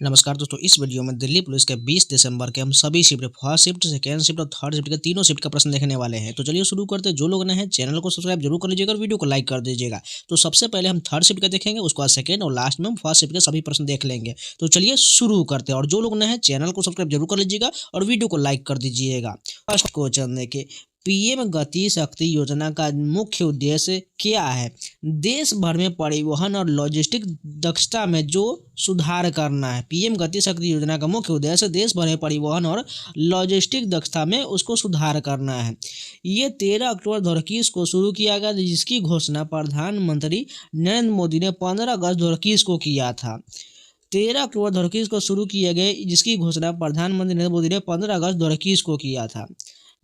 नमस्कार दोस्तों, इस वीडियो में दिल्ली पुलिस के 20 दिसंबर के हम सभी shift first shift, second shift और थर्ड शिफ्ट के तीनों शिफ्ट का प्रश्न देखने वाले हैं। तो चलिए शुरू करते हैं। जो लोग नए हैं चैनल को सब्सक्राइब जरूर कर लीजिएगा और वीडियो को लाइक कर दीजिएगा। तो सबसे पहले हम थर्ड शिफ्ट का देखेंगे, उसके बाद सेकेंड और लास्ट में हम फर्स्ट शिफ्ट के सभी प्रश्न देख लेंगे। तो चलिए शुरू करते हैं। और जो लोग नए हैं चैनल को सब्सक्राइब जरूर कर लीजिएगा और वीडियो को लाइक कर दीजिएगा। फर्स्ट क्वेश्चन देखिए, पीएम गति शक्ति योजना का मुख्य उद्देश्य क्या है? देश भर में परिवहन और लॉजिस्टिक दक्षता में जो सुधार करना है। पीएम गति शक्ति योजना का मुख्य उद्देश्य देश भर में परिवहन और लॉजिस्टिक दक्षता में उसको सुधार करना है। ये 13 अक्टूबर 2021 को शुरू किया गया, जिसकी घोषणा प्रधानमंत्री नरेंद्र मोदी ने 15 अगस्त 2021 को किया था। 13 अक्टूबर 2021 को शुरू किए गए, जिसकी घोषणा प्रधानमंत्री नरेंद्र मोदी ने 15 अगस्त 2021 को किया था।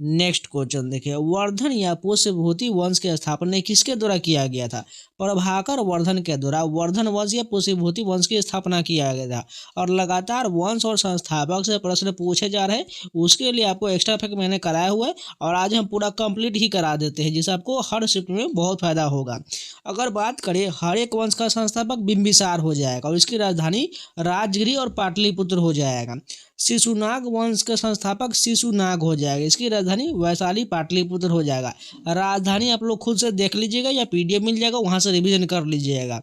नेक्स्ट क्वेश्चन देखिए, वर्धन या पुष्यभूति वंश की स्थापना किसके द्वारा किया गया था? प्रभाकर वर्धन के द्वारा वर्धन वंश या पुष्यभूति वंश की स्थापना किया गया था। और लगातार वंश और संस्थापक से प्रश्न पूछे जा रहे हैं, उसके लिए आपको एक्स्ट्रा फैक्ट मैंने कराया हुआ है और आज हम पूरा कंप्लीट ही करा देते हैं, जिससे आपको हर शिफ्ट में बहुत फायदा होगा। अगर बात करें, हर एक वंश का संस्थापक बिंबिसार हो जाएगा और इसकी राजधानी राजगिरी और पाटलिपुत्र हो जाएगा। शिशुनाग वंश के संस्थापक शिशुनाग हो जाएगा, इसकी राजधानी वैशाली पाटलिपुत्र हो जाएगा। राजधानी आप लोग खुद से देख लीजिएगा या पीडीएफ मिल जाएगा, वहां से रिवीजन कर लीजिएगा।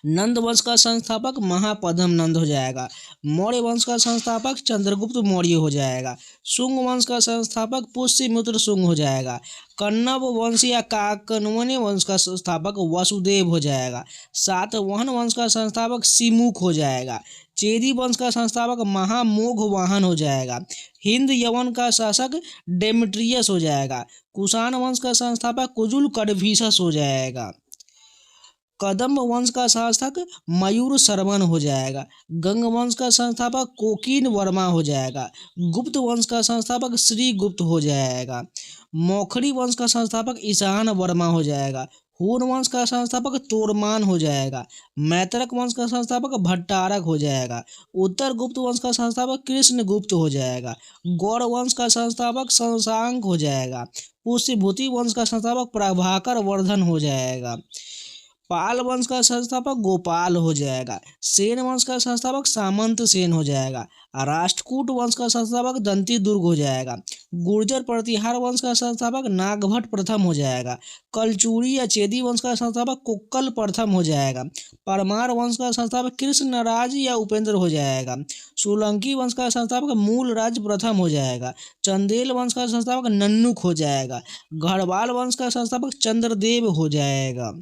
नंद वंश का संस्थापक महापद्म नंद हो जाएगा। मौर्य वंश का संस्थापक चंद्रगुप्त मौर्य हो जाएगा। शुंग वंश का संस्थापक पुष्यमित्र शुंग हो जाएगा। कन्नव वंश या काकनवने वंश का संस्थापक वसुदेव हो जाएगा। सातवाहन वंश का संस्थापक सिमुख हो जाएगा। चेदी वंश का संस्थापक महामोघ वाहन हो जाएगा। हिंद यवन का शासक डेमेट्रियस हो जाएगा। कुषाण वंश का संस्थापक कुजुल कड़भिसस हो जाएगा। कदम्ब वंश का शासक मयूर श्रवण हो जाएगा। गंग वंश का संस्थापक कोकीन वर्मा हो जाएगा। गुप्त वंश का संस्थापक श्री गुप्त हो जाएगा। मौखरी वंश का संस्थापक ईशान वर्मा हो जाएगा। हून वंश का संस्थापक तोरमान हो जाएगा। मैत्रक वंश का संस्थापक भट्टारक हो जाएगा। उत्तर गुप्त वंश का संस्थापक कृष्ण गुप्त हो जाएगा। गौड़ वंश का संस्थापक शशांक हो जाएगा। पुष्यभूति वंश का संस्थापक प्रभाकर वर्धन हो जाएगा। पाल वंश का संस्थापक गोपाल हो जाएगा। सेन वंश का संस्थापक सामंत सेन हो जाएगा। राष्ट्रकूट वंश का संस्थापक दंती दुर्ग हो जाएगा। गुर्जर प्रतिहार वंश का संस्थापक नागभट्ट प्रथम हो जाएगा। कलचूरी या चेदी वंश का संस्थापक कुक्कल प्रथम हो जाएगा। परमार वंश का संस्थापक कृष्णराज या उपेंद्र हो जाएगा। सोलंकी वंश का संस्थापक मूलराज प्रथम हो जाएगा। चंदेल वंश का संस्थापक नन्नुक हो जाएगा। गढ़वाल वंश का संस्थापक चंद्रदेव हो जाएगा।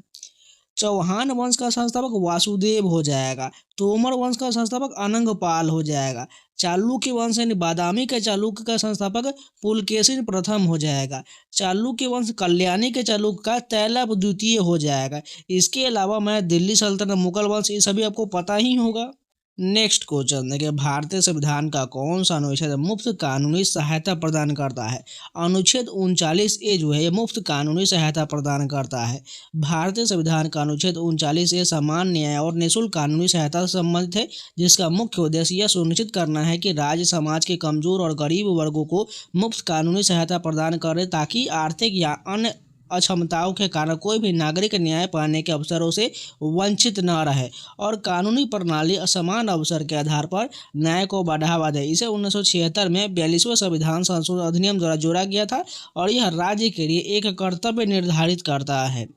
चौहान वंश का संस्थापक वासुदेव हो जाएगा। तोमर वंश का संस्थापक अनंगपाल हो जाएगा। चालुक्य वंश यानी बादामी के चालुक्य का संस्थापक पुलकेशिन प्रथम हो जाएगा। चालुक्य वंश कल्याणी के चालुक्य का तैलप द्वितीय हो जाएगा। इसके अलावा मैं दिल्ली सल्तनत, मुगल वंश, ये सभी आपको पता ही होगा। नेक्स्ट क्वेश्चन देखिए, भारतीय संविधान का कौन सा अनुच्छेद मुफ्त कानूनी सहायता प्रदान करता है? अनुच्छेद 39A जो है ये मुफ्त कानूनी सहायता प्रदान करता है। भारतीय संविधान का अनुच्छेद 39A समान न्याय और निःशुल्क कानूनी सहायता से संबंधित है, जिसका मुख्य उद्देश्य यह सुनिश्चित करना है कि राज्य समाज के कमजोर और गरीब वर्गों को मुफ्त कानूनी सहायता प्रदान करे, ताकि आर्थिक या अन्य अक्षमताओं के कारण कोई भी नागरिक न्याय पाने के अवसरों से वंचित न रहे और कानूनी प्रणाली असमान अवसर के आधार पर न्याय को बढ़ावा दे। इसे 1976 में 42वें संविधान संशोधन अधिनियम द्वारा जोड़ा गया था और यह राज्य के लिए एक कर्तव्य निर्धारित करता है।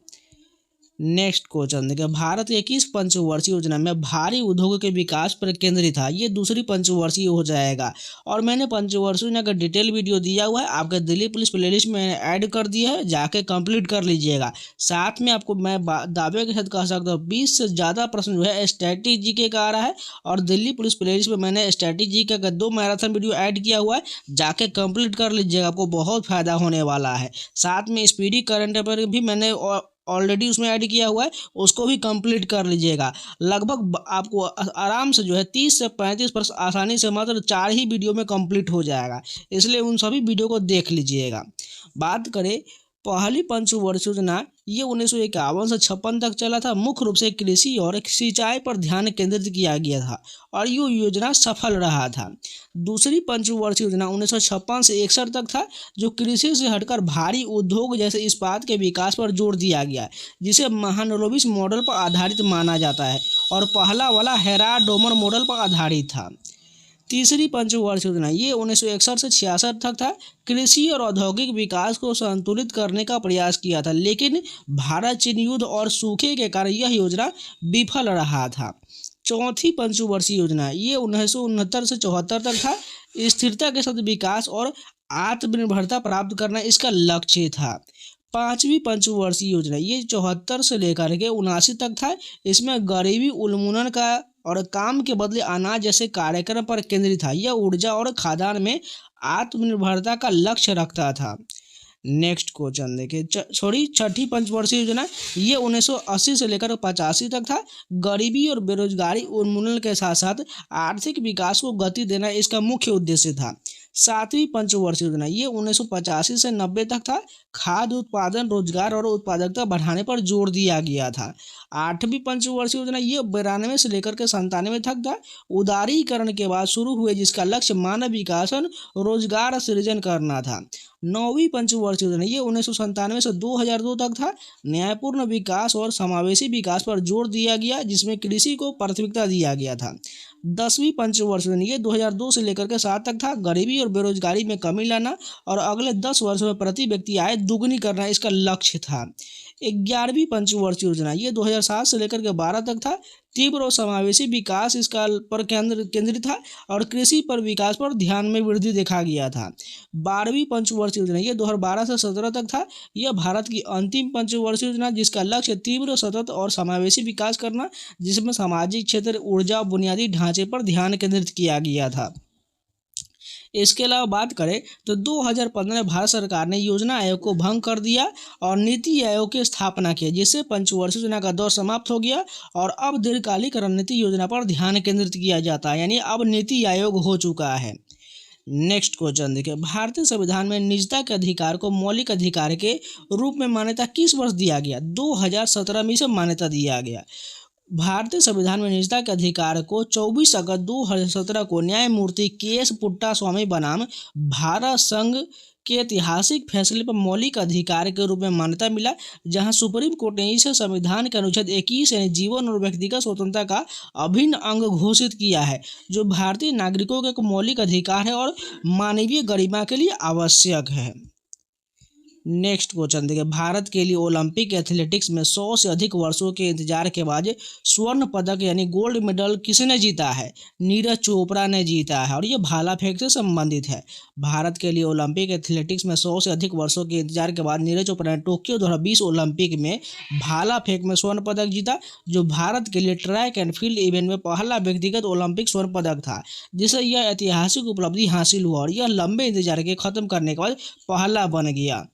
नेक्स्ट क्वेश्चन देखिए, भारत की किस पंचवर्षीय योजना में भारी उद्योग के विकास पर केंद्रित था? ये दूसरी पंचवर्षीय हो जाएगा और मैंने पंचवर्षीय योजना का डिटेल वीडियो दिया हुआ है, आपके दिल्ली पुलिस प्लेलिस्ट में ऐड कर दिया है, जाके कंप्लीट कर लीजिएगा। साथ में आपको मैं दावे के साथ कह सकता हूँ 20 से ज़्यादा प्रश्न जो है स्टैटिक जीके का आ रहा है और दिल्ली पुलिस प्लेलिस्ट में मैंने स्टैटिक जीके का 2 मैराथन वीडियो ऐड किया हुआ है, जाके कंप्लीट कर लीजिएगा, आपको बहुत फायदा होने वाला है। साथ में स्पीडी करंट अफेयर भी मैंने ऑलरेडी उसमें ऐड किया हुआ है, उसको भी कंप्लीट कर लीजिएगा। लगभग आपको आराम से जो है 30 से 35 प्रश्न आसानी से मात्र 4 ही वीडियो में कंप्लीट हो जाएगा, इसलिए उन सभी वीडियो को देख लीजिएगा। बात करें पहली पंचवर्षीय योजना ये 1951 से 56 तक चला था। मुख्य रूप से कृषि और सिंचाई पर ध्यान केंद्रित किया गया था और ये योजना सफल रहा था। दूसरी पंचवर्षीय योजना 1956 से 61 तक था, जो कृषि से हटकर भारी उद्योग जैसे इस्पात के विकास पर जोर दिया गया, जिसे महालनोबिस मॉडल पर आधारित माना जाता है, और पहला वाला हेराल्ड-डोमर मॉडल पर आधारित था। तीसरी पंचवर्षीय योजना ये 1961 से 66 तक था। कृषि और औद्योगिक विकास को संतुलित करने का प्रयास किया था, लेकिन भारत चीन युद्ध और सूखे के कारण यह योजना विफल रहा था। चौथी पंचवर्षीय योजना ये 1969 से 74 तक था। स्थिरता के साथ विकास और आत्मनिर्भरता प्राप्त करना इसका लक्ष्य था। पांचवी पंचवर्षीय योजना ये 74 से लेकर के 79 तक था। इसमें गरीबी उन्मूलन का और काम के बदले अनाज जैसे कार्यक्रम पर केंद्रित था। यह ऊर्जा और खाद्यान्न में आत्मनिर्भरता का लक्ष्य रखता था। नेक्स्ट क्वेश्चन देखिए, छठी पंचवर्षीय योजना ये 1980 से लेकर 85 तक था। गरीबी और बेरोजगारी उन्मूलन के साथ साथ आर्थिक विकास को गति देना इसका मुख्य उद्देश्य था। सातवीं पंचवर्षीय योजना ये 1985 से 90 तक था। खाद्य उत्पादन, रोजगार और उत्पादकता बढ़ाने पर जोर दिया गया था। आठवीं पंचवर्षीय योजना ये 92 से लेकर के 97 तक था। उदारीकरण के बाद शुरू हुए, जिसका लक्ष्य मानव विकास और रोजगार सृजन करना था। नौवीं पंचवर्षीय योजना ये 1997 से 2002 तक था। न्यायपूर्ण विकास और समावेशी विकास पर जोर दिया गया, जिसमें कृषि को प्राथमिकता दिया गया था। 10वीं पंचवर्षीय योजना ये 2002 से लेकर के 7 तक था। गरीबी और बेरोजगारी में कमी लाना और अगले 10 वर्षों में प्रति व्यक्ति आय दुगनी करना इसका लक्ष्य था। 11वीं पंचवर्षीय योजना ये 2007 से लेकर के 12 तक था। तीव्र और समावेशी विकास इसका पर केंद्रित था और कृषि पर विकास पर ध्यान में वृद्धि देखा गया था। 12वीं पंचवर्षीय योजना ये 2012 से 17 तक था। यह भारत की अंतिम पंचवर्षीय योजना, जिसका लक्ष्य तीव्र, सतत और समावेशी विकास करना, जिसमें सामाजिक क्षेत्र, ऊर्जा, बुनियादी ढांचे पर ध्यान केंद्रित किया गया था। इसके अलावा बात करें तो 2015 में भारत सरकार ने योजना आयोग को भंग कर दिया और नीति आयोग की स्थापना की, जिससे पंचवर्षीय योजना का दौर समाप्त हो गया और अब दीर्घकालिक रणनीति योजना पर ध्यान केंद्रित किया जाता है, यानी अब नीति आयोग हो चुका है। नेक्स्ट क्वेश्चन देखिए, भारतीय संविधान में निजता के अधिकार को मौलिक अधिकार के रूप में मान्यता किस वर्ष दिया गया? 2017 में इसे मान्यता दिया गया। भारतीय संविधान में निजता के अधिकार को 24 अगस्त 2017 को न्यायमूर्ति के.एस. पुट्टास्वामी बनाम भारत संघ के ऐतिहासिक फैसले पर मौलिक अधिकार के रूप में मान्यता मिला, जहां सुप्रीम कोर्ट ने इसे संविधान के अनुच्छेद 21 यानी जीवन और व्यक्तिगत स्वतंत्रता का अभिन्न अंग घोषित किया है, जो भारतीय नागरिकों का एक मौलिक अधिकार है और मानवीय गरिमा के लिए आवश्यक है। नेक्स्ट क्वेश्चन देखिए, भारत के लिए ओलंपिक एथलेटिक्स में 100 से अधिक वर्षों के इंतजार के बाद स्वर्ण पदक यानी गोल्ड मेडल किसने जीता है? नीरज चोपड़ा ने जीता है और ये भाला फेंक से संबंधित है। भारत के लिए ओलंपिक एथलेटिक्स में 100 से अधिक वर्षों के इंतजार के बाद नीरज चोपड़ा ने टोक्यो 2020 ओलंपिक में भाला फेंक में स्वर्ण पदक जीता, जो भारत के लिए ट्रैक एंड फील्ड इवेंट में पहला व्यक्तिगत ओलंपिक स्वर्ण पदक था, जिससे यह ऐतिहासिक उपलब्धि हासिल हुआ और यह लंबे इंतजार के खत्म करने के बाद पहला बन गया।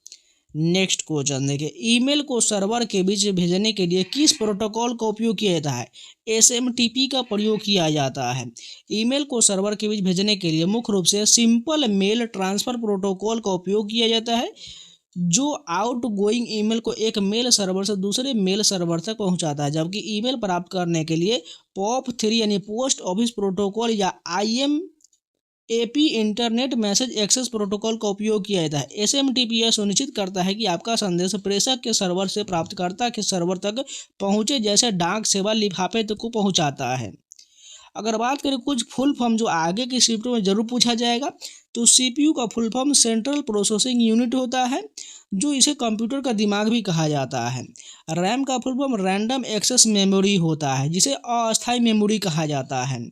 नेक्स्ट क्वेश्चन देखिए, ईमेल को सर्वर के बीच भेजने के लिए किस प्रोटोकॉल का उपयोग किया जाता है? SMTP का प्रयोग किया जाता है। ईमेल को सर्वर के बीच भेजने के लिए मुख्य रूप से सिंपल मेल ट्रांसफर प्रोटोकॉल का उपयोग किया जाता है, जो आउटगोइंग ईमेल को एक मेल सर्वर से दूसरे मेल सर्वर तक पहुंचाता है, जबकि ईमेल प्राप्त करने के लिए POP3 यानी पोस्ट ऑफिस प्रोटोकॉल या IMAP internet message access protocol का उपयोग किया जाता है। SMTP यह सुनिश्चित करता है कि आपका संदेश प्रेषक के सर्वर से प्राप्तकर्ता के सर्वर तक पहुंचे, जैसे डाक सेवा लिफाफे तक को पहुंचाता है। अगर बात करें कुछ फुल फॉर्म जो आगे की शिफ्टों में जरूर पूछा जाएगा, तो CPU का full form central processing unit होता है, जो इसे कंप्यूटर का दिमाग भी कहा जाता है। RAM का full form random access memory होता है, जिसे अस्थायी मेमोरी कहा जाता है।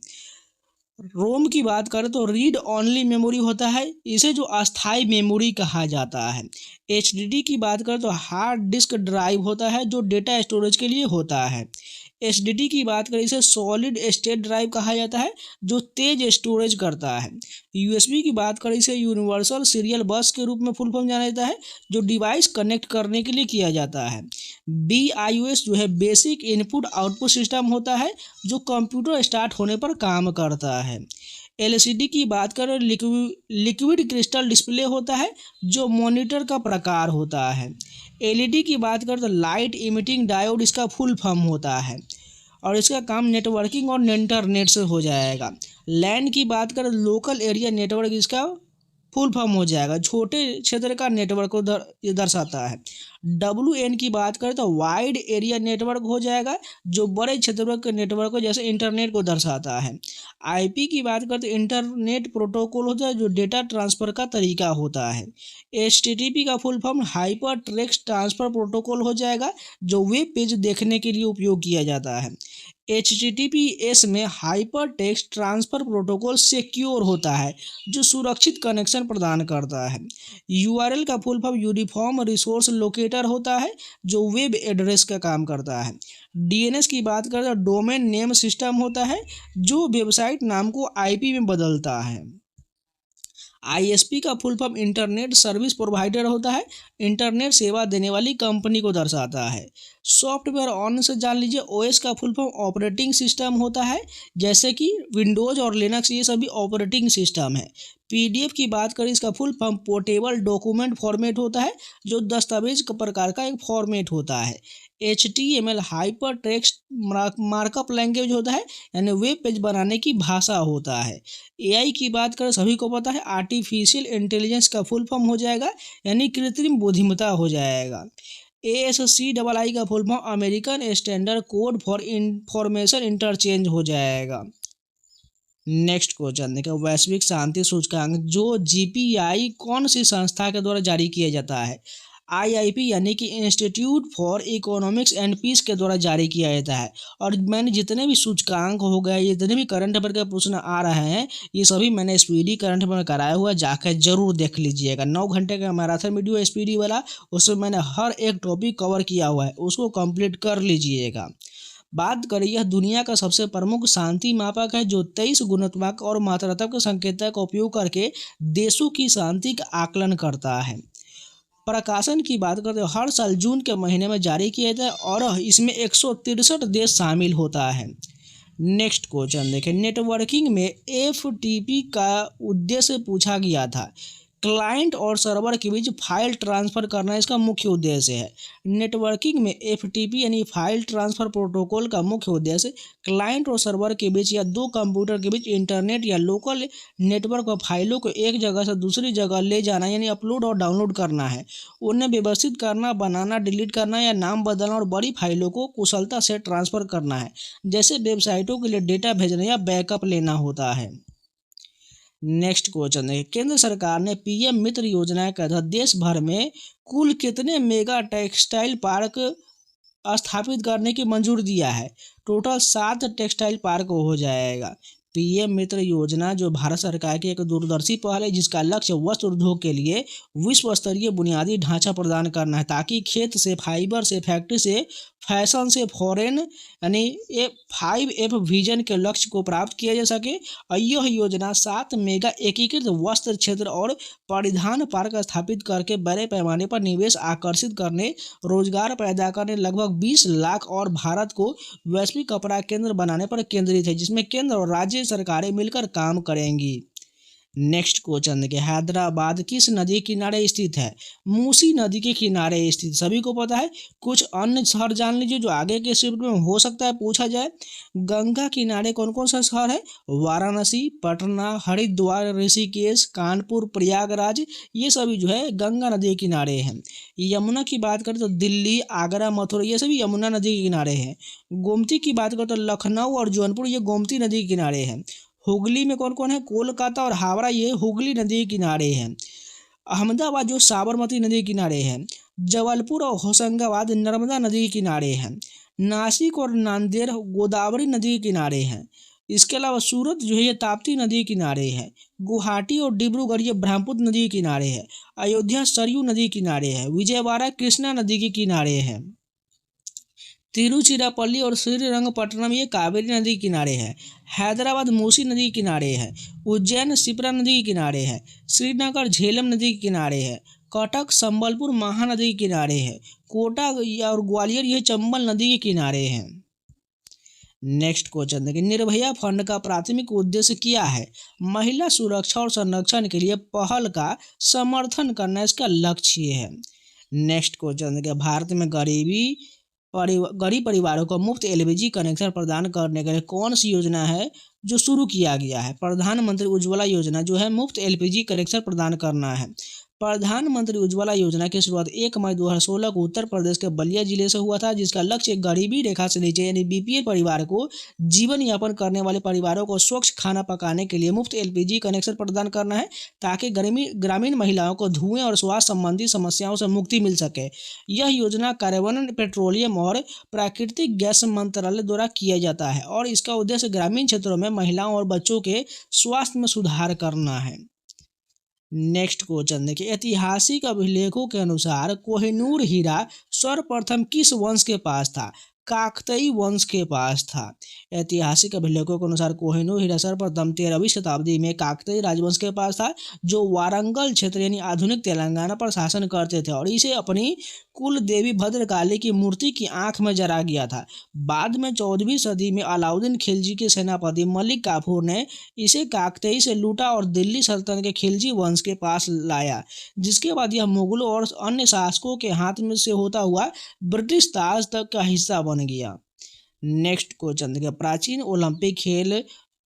रोम की बात करें तो रीड ऑनली मेमोरी होता है, इसे जो अस्थायी मेमोरी कहा जाता है। HDD की बात करें तो हार्ड डिस्क ड्राइव होता है, जो डेटा स्टोरेज के लिए होता है। SSD की बात करें इसे सॉलिड स्टेट ड्राइव कहा जाता है, जो तेज स्टोरेज करता है। USB की बात करें इसे यूनिवर्सल सीरियल बस के रूप में फुल फॉर्म जाना जाता है, जो डिवाइस कनेक्ट करने के लिए किया जाता है। BIOS जो है बेसिक इनपुट आउटपुट सिस्टम होता है, जो कंप्यूटर स्टार्ट होने पर काम करता है। एलसीडी की बात करें, लिक्विड क्रिस्टल डिस्प्ले होता है जो मॉनिटर का प्रकार होता है। एलईडी की बात करें तो लाइट इमिटिंग डायोड इसका फुल फॉर्म होता है और इसका काम नेटवर्किंग और इंटरनेट से हो जाएगा। लैन की बात करें, लोकल एरिया नेटवर्क इसका फुल फॉर्म हो जाएगा, छोटे क्षेत्र का नेटवर्क को ये दर्शाता है। WN की बात करें तो वाइड एरिया नेटवर्क हो जाएगा जो बड़े क्षेत्र के नेटवर्क को जैसे इंटरनेट को दर्शाता है। IP की बात करें तो इंटरनेट प्रोटोकॉल होता है जो डेटा ट्रांसफ़र का तरीका होता है। HTTP का full form hyper text transfer protocol हो जाएगा जो वेब पेज देखने के लिए उपयोग किया जाता है। HTTPS में hyper text transfer protocol secure होता है जो सुरक्षित कनेक्शन प्रदान करता है। URL का full form uniform resource locator होता है जो वेब एड्रेस का काम करता है। DNS की बात करें तो डोमेन नेम सिस्टम होता है जो वेबसाइट नाम को IP में बदलता है। ISP का full form internet service provider होता है, इंटरनेट सेवा देने वाली कंपनी को दर्शाता है। सॉफ्टवेयर ऑन से जान लीजिए, OS का फुल फॉर्म ऑपरेटिंग सिस्टम होता है जैसे कि विंडोज़ और लिनक्स, ये सभी ऑपरेटिंग सिस्टम है। PDF की बात करें, इसका full form portable document format होता है जो दस्तावेज प्रकार का एक फॉर्मेट होता है। HTML hyper text markup language होता है यानी वेब पेज बनाने की भाषा होता है। AI की बात करें, सभी को पता है आर्टिफिशियल इंटेलिजेंस का फुल फॉर्म हो जाएगा यानी कृत्रिम बुद्धिमत्ता हो जाएगा। ASCII का full form American standard code for information interchange हो जाएगा। नेक्स्ट क्वेश्चन देखिए, वैश्विक शांति सूचकांक जो GPI कौन सी संस्था के द्वारा जारी किया जाता है? IIP यानी कि institute for economics and peace के द्वारा जारी किया जाता है। और मैंने जितने भी सूचकांक हो गए, जितने भी करंट अफेयर के प्रश्न आ रहे हैं, ये सभी मैंने SPD करंट अफेयर में कराया हुआ है, जाकर जरूर देख लीजिएगा। 9 घंटे का मैराथन वीडियो SPD वाला, उसमें मैंने हर एक टॉपिक कवर किया हुआ है, उसको कंप्लीट कर लीजिएगा। बात करें, यह दुनिया का सबसे प्रमुख शांति मापक है जो 23 गुणात्मक और मात्रात्मक संकेतक का उपयोग करके देशों की शांति का आकलन करता है। प्रकाशन की बात करते हैं, हर साल जून के महीने में जारी किया जाता है और इसमें 163 देश शामिल होता है। नेक्स्ट क्वेश्चन देखें, नेटवर्किंग में FTP का उद्देश्य पूछा गया था। क्लाइंट और सर्वर के बीच फाइल ट्रांसफ़र करना इसका मुख्य उद्देश्य है। नेटवर्किंग में FTP यानी फाइल ट्रांसफ़र प्रोटोकॉल का मुख्य उद्देश्य क्लाइंट और सर्वर के बीच या दो कंप्यूटर के बीच इंटरनेट या लोकल नेटवर्क पर फाइलों को एक जगह से दूसरी जगह ले जाना यानी अपलोड और डाउनलोड करना है, उन्हें व्यवस्थित करना, बनाना, डिलीट करना या नाम बदलना और बड़ी फाइलों को कुशलता से ट्रांसफ़र करना है, जैसे वेबसाइटों के लिए डेटा भेजना या बैकअप लेना होता है। नेक्स्ट क्वेश्चन है, केंद्र सरकार ने PM मित्र योजना के तहत देश भर में कुल कितने मेगा टेक्सटाइल पार्क स्थापित करने की मंजूरी दिया है? टोटल 7 टेक्सटाइल पार्क हो जाएगा। PM मित्र योजना जो भारत सरकार की एक दूरदर्शी पहल है जिसका लक्ष्य वस्त्र उद्योग के लिए विश्व स्तरीय बुनियादी ढांचा प्रदान करना है ताकि खेत से, फाइबर से, फैक्ट्री से, फैशन से, फॉरेन यानी 5F विजन के लक्ष्य को प्राप्त किया जा सके। और यह योजना 7 मेगा एकीकृत वस्त्र क्षेत्र और परिधान पार्क स्थापित करके बड़े पैमाने पर निवेश आकर्षित करने, रोजगार पैदा करने, लगभग 20 लाख और भारत को वैश्विक कपड़ा केंद्र बनाने पर केंद्रित है, जिसमें केंद्र और राज्य सरकारें मिलकर काम करेंगी। नेक्स्ट क्वेश्चन देखिए, हैदराबाद किस नदी के किनारे स्थित है? मूसी नदी के किनारे स्थित, सभी को पता है। कुछ अन्य शहर जान लीजिए जो आगे के शिफ्ट में हो सकता है पूछा जाए। गंगा किनारे कौन कौन सा शहर है? वाराणसी, पटना, हरिद्वार, ऋषिकेश, कानपुर, प्रयागराज, ये सभी जो है गंगा नदी के किनारे हैं। यमुना की बात करें तो दिल्ली, आगरा, मथुरा, ये सभी यमुना नदी के किनारे हैं। गोमती की बात करें तो लखनऊ और जौनपुर, ये गोमती नदी के किनारे हैं। हुगली में कौन कौन है? कोलकाता और हावड़ा, ये हुगली नदी के किनारे हैं। अहमदाबाद जो साबरमती नदी के किनारे है। जबलपुर और होशंगाबाद नर्मदा नदी के किनारे हैं। नासिक और नांदेड़ गोदावरी नदी के किनारे हैं। इसके अलावा सूरत जो है ये ताप्ती नदी के किनारे है। गुवाहाटी और डिब्रूगढ़ ये ब्रह्मपुत्र नदी के किनारे है। अयोध्या सरयू नदी के किनारे है। विजयवाड़ा कृष्णा नदी के किनारे है। तिरुचिरापल्ली और श्रीरंगपट्टनम ये कावेरी नदी के किनारे है। हैदराबाद मूसी नदी के किनारे है। उज्जैन शिप्रा नदी के किनारे है। श्रीनगर झेलम नदी के किनारे है। कटक संबलपुर महानदी के किनारे है। कोटा और ग्वालियर ये चंबल नदी के किनारे हैं। नेक्स्ट क्वेश्चन देखिए, निर्भया फंड का प्राथमिक उद्देश्य क्या है? महिला सुरक्षा और संरक्षण के लिए पहल का समर्थन करना इसका लक्ष्य है। नेक्स्ट क्वेश्चन देखिए, भारत में गरीब परिवारों को मुफ्त एलपीजी कनेक्शन प्रदान करने के लिए कौन सी योजना है जो शुरू किया गया है? प्रधानमंत्री उज्ज्वला योजना जो है मुफ्त एलपीजी कनेक्शन प्रदान करना है। प्रधानमंत्री उज्ज्वला योजना की शुरुआत 1 मई 2016 को उत्तर प्रदेश के बलिया जिले से हुआ था, जिसका लक्ष्य गरीबी रेखा से नीचे यानी बीपीएल परिवार को जीवन यापन करने वाले परिवारों को स्वच्छ खाना पकाने के लिए मुफ्त एलपीजी कनेक्शन प्रदान करना है, ताकि ग्रामीण महिलाओं को धुएं और स्वास्थ्य संबंधी समस्याओं से मुक्ति मिल सके। यह योजना कार्बन, पेट्रोलियम और प्राकृतिक गैस मंत्रालय द्वारा किया जाता है और इसका उद्देश्य ग्रामीण क्षेत्रों में महिलाओं और बच्चों के स्वास्थ्य में सुधार करना है। नेक्स्ट क्वेश्चन देखिए, ऐतिहासिक अभिलेखों के अनुसार कोहिनूर हीरा सर्वप्रथम किस वंश के पास था? काकतीय वंश के पास था। ऐतिहासिक अभिलेखों के अनुसार कोहिनूर हीरा सर्वप्रथम 13वीं शताब्दी में काकतीय राजवंश के पास था, जो वारंगल क्षेत्र यानी आधुनिक तेलंगाना पर शासन करते थे और इसे अपनी कुल देवी भद्रकाली की मूर्ति की आंख में जरा गया था। बाद में 14वीं सदी में अलाउद्दीन खिलजी के सेनापति मलिक काफूर ने इसे काकतीय से लूटा और दिल्ली सल्तनत के खिलजी वंश के पास लाया, जिसके बाद यह मुगलों और अन्य शासकों के हाथ में से होता हुआ ब्रिटिश ताज तक का हिस्सा बन गया। नेक्स्ट क्वेश्चन देखिए, प्राचीन ओलंपिक खेल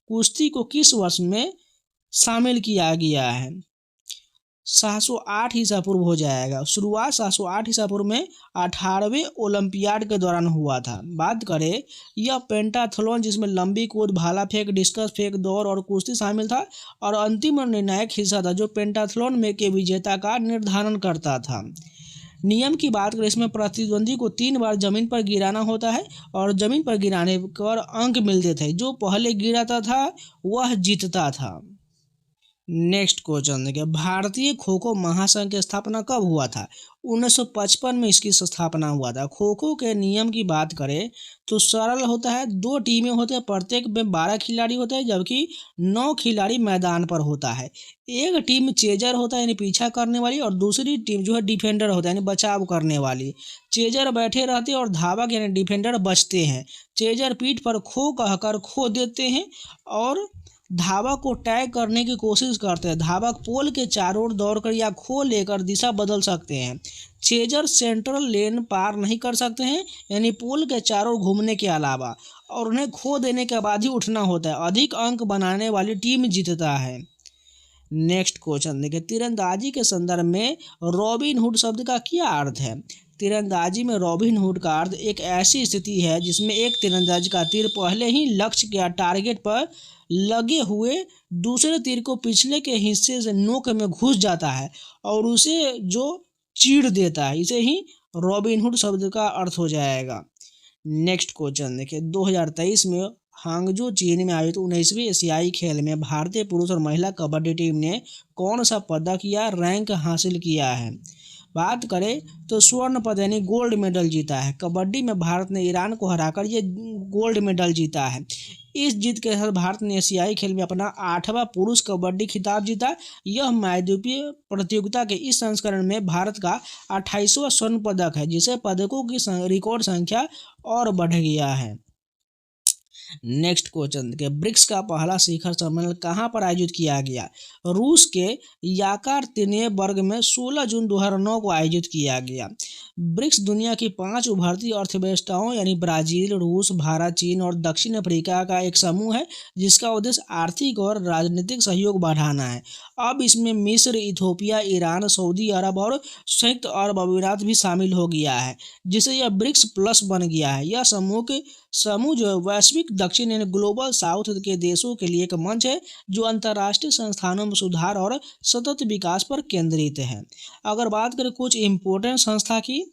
कुश्ती को किस वर्ष में शामिल किया गया है? 708 ईसा पूर्व हो जाएगा। शुरुआत 708 ईसा पूर्व में 18वें ओलंपियाड के दौरान हुआ था। बात करें यह पेंटाथलॉन, जिसमें लंबी कूद, भाला फेंक, डिस्कस फेंक, दौड़ और कुश्ती शामिल था और अंतिम और निर्णायक हिस्सा था जो पेंटाथलॉन में के विजेता का निर्धारण करता था। नियम की बात करें, इसमें प्रतिद्वंदी को 3 बार जमीन पर गिराना होता है और जमीन पर गिराने पर अंक मिलते थे। जो पहले गिराता था वह जीतता था। नेक्स्ट क्वेश्चन देखिए, भारतीय खो खो महासंघ की स्थापना कब हुआ था? 1955 में इसकी स्थापना हुआ था। खो खो के नियम की बात करें तो सरल होता है, 2 टीमें होते हैं, प्रत्येक में 12 खिलाड़ी होते हैं, जबकि 9 खिलाड़ी मैदान पर होता है। एक टीम चेजर होता है यानी पीछा करने वाली और दूसरी टीम जो है डिफेंडर होता है यानी बचाव करने वाली। चेजर बैठे रहते हैं और धावक यानी डिफेंडर बचते हैं। चेजर पीठ पर खो कहकर खो देते हैं और धावक को टैग करने की कोशिश करते हैं। धावक पोल के चारों ओर दौड़कर या खो लेकर दिशा बदल सकते हैं। चेजर सेंट्रल लेन पार नहीं कर सकते हैं यानी पोल के चारों ओर घूमने के अलावा, और उन्हें खो देने के बाद ही उठना होता है। अधिक अंक बनाने वाली टीम जीतता है। नेक्स्ट क्वेश्चन देखिए, तीरंदाजी के संदर्भ में रॉबिन हुड शब्द का क्या अर्थ है? तीरंदाजी में रॉबिन हुड का अर्थ एक ऐसी स्थिति है जिसमें एक तीरंदाज का तीर पहले ही लक्ष्य या टारगेट पर लगे हुए दूसरे तीर को पिछले के हिस्से से नोक में घुस जाता है और उसे जो चीर देता है, इसे ही रॉबिन हुड शब्द का अर्थ हो जाएगा। नेक्स्ट क्वेश्चन देखिए, 2023 में हांगजो चीन में आयोजित 19वीं एशियाई खेल में भारतीय पुरुष और महिला कबड्डी टीम ने कौन सा पदक या रैंक हासिल किया है? बात करें तो स्वर्ण पदक यानी गोल्ड मेडल जीता है। कबड्डी में भारत ने ईरान को हराकर ये गोल्ड मेडल जीता है। इस जीत के साथ भारत ने एशियाई खेल में अपना 8वां पुरुष कबड्डी खिताब जीता। यह महाद्वीपीय प्रतियोगिता के इस संस्करण में भारत का 28वां स्वर्ण पदक है, जिसे पदकों की रिकॉर्ड संख्या और बढ़ गया है। नेक्स्ट क्वेश्चन देखिए, ब्रिक्स का पहला शिखर सम्मेलन कहाँ पर आयोजित किया गया? रूस के याकार्तिनेबर्ग में 16 जून 2009 को आयोजित किया गया। ब्रिक्स दुनिया की 5 उभरती अर्थव्यवस्थाओं यानी ब्राजील, रूस, भारत, चीन और दक्षिण अफ्रीका का एक समूह है, जिसका उद्देश्य आर्थिक और राजनीतिक सहयोग बढ़ाना है। अब इसमें मिस्र, इथोपिया, ईरान, सऊदी अरब और संयुक्त अरब अमीरात भी शामिल हो गया है, जिससे यह ब्रिक्स प्लस बन गया है। यह समूह जो वैश्विक दक्षिण यानी ग्लोबल साउथ के देशों के लिए एक मंच है, जो अंतर्राष्ट्रीय संस्थानों में सुधार और सतत विकास पर केंद्रित है। अगर बात करें कुछ इम्पोर्टेंट संस्था की,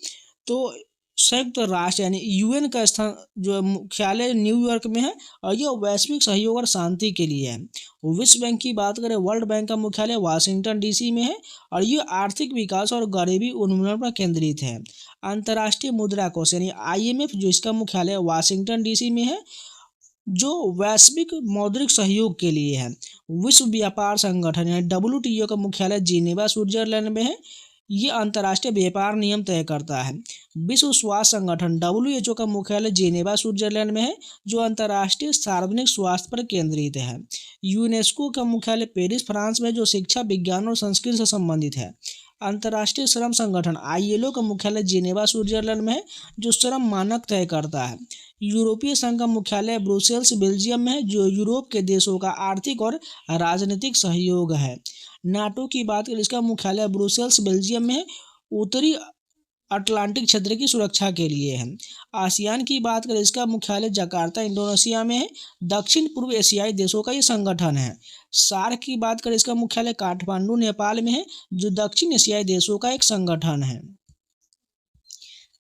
तो संयुक्त राष्ट्र यानी यूएन का स्थान जो मुख्यालय न्यूयॉर्क में है और यह वैश्विक सहयोग और शांति के लिए है। विश्व बैंक की बात करें, वर्ल्ड बैंक का मुख्यालय वाशिंगटन डीसी में है और यह आर्थिक विकास और गरीबी उन्मूलन पर केंद्रित है। अंतर्राष्ट्रीय मुद्रा कोष यानी आईएमएफ जो इसका मुख्यालय वाशिंगटन डीसी में है, जो वैश्विक मौद्रिक सहयोग के लिए है। विश्व व्यापार संगठन यानी डब्ल्यूटीओ का मुख्यालय जिनेवा स्विट्जरलैंड में है। ये अंतर्राष्ट्रीय व्यापार नियम तय करता है। विश्व स्वास्थ्य संगठन WHO का मुख्यालय जेनेवा स्विट्जरलैंड में है, जो अंतर्राष्ट्रीय सार्वजनिक स्वास्थ्य पर केंद्रित है। यूनेस्को का मुख्यालय पेरिस फ्रांस में, जो शिक्षा, विज्ञान और संस्कृति से संबंधित है। अंतर्राष्ट्रीय श्रम संगठन ILO का मुख्यालय जेनेवा स्विट्जरलैंड में है, जो श्रम मानक तय करता है। यूरोपीय संघ का मुख्यालय ब्रुसेल्स बेल्जियम में है, जो यूरोप के देशों का आर्थिक और राजनीतिक सहयोग है। नाटो की बात करें, इसका मुख्यालय ब्रुसेल्स बेल्जियम में है, उत्तरी अटलांटिक क्षेत्र की सुरक्षा के लिए है। आसियान की बात करें, इसका मुख्यालय जकार्ता इंडोनेशिया में है, दक्षिण पूर्व एशियाई देशों का ये संगठन है। सार्क की बात करें, इसका मुख्यालय काठमांडू नेपाल में है, जो दक्षिण एशियाई देशों का एक संगठन है।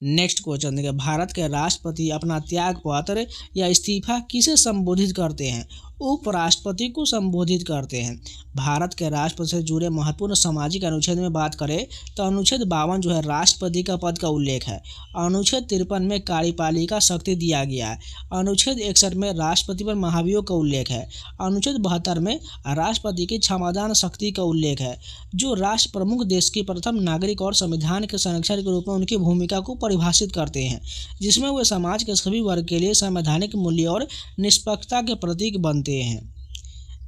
नेक्स्ट क्वेश्चन देखिए, भारत के राष्ट्रपति अपना त्याग पत्र या इस्तीफा किसे संबोधित करते हैं? उपराष्ट्रपति को संबोधित करते हैं। भारत के राष्ट्रपति से जुड़े महत्वपूर्ण सामाजिक अनुच्छेद में बात करें तो अनुच्छेद 52 जो है राष्ट्रपति का पद का उल्लेख है। अनुच्छेद 53 में कार्यपालिका शक्ति दिया गया है। अनुच्छेद 61 में राष्ट्रपति पर महाभियोग का उल्लेख है। अनुच्छेद 72 में राष्ट्रपति की क्षमादान शक्ति का उल्लेख है, जो राष्ट्र प्रमुख देश के प्रथम नागरिक और संविधान के संरक्षक के रूप में उनकी भूमिका को परिभाषित करते हैं, जिसमें वे समाज के सभी वर्ग के लिए संवैधानिक मूल्य और निष्पक्षता के प्रतीक बनते हैं।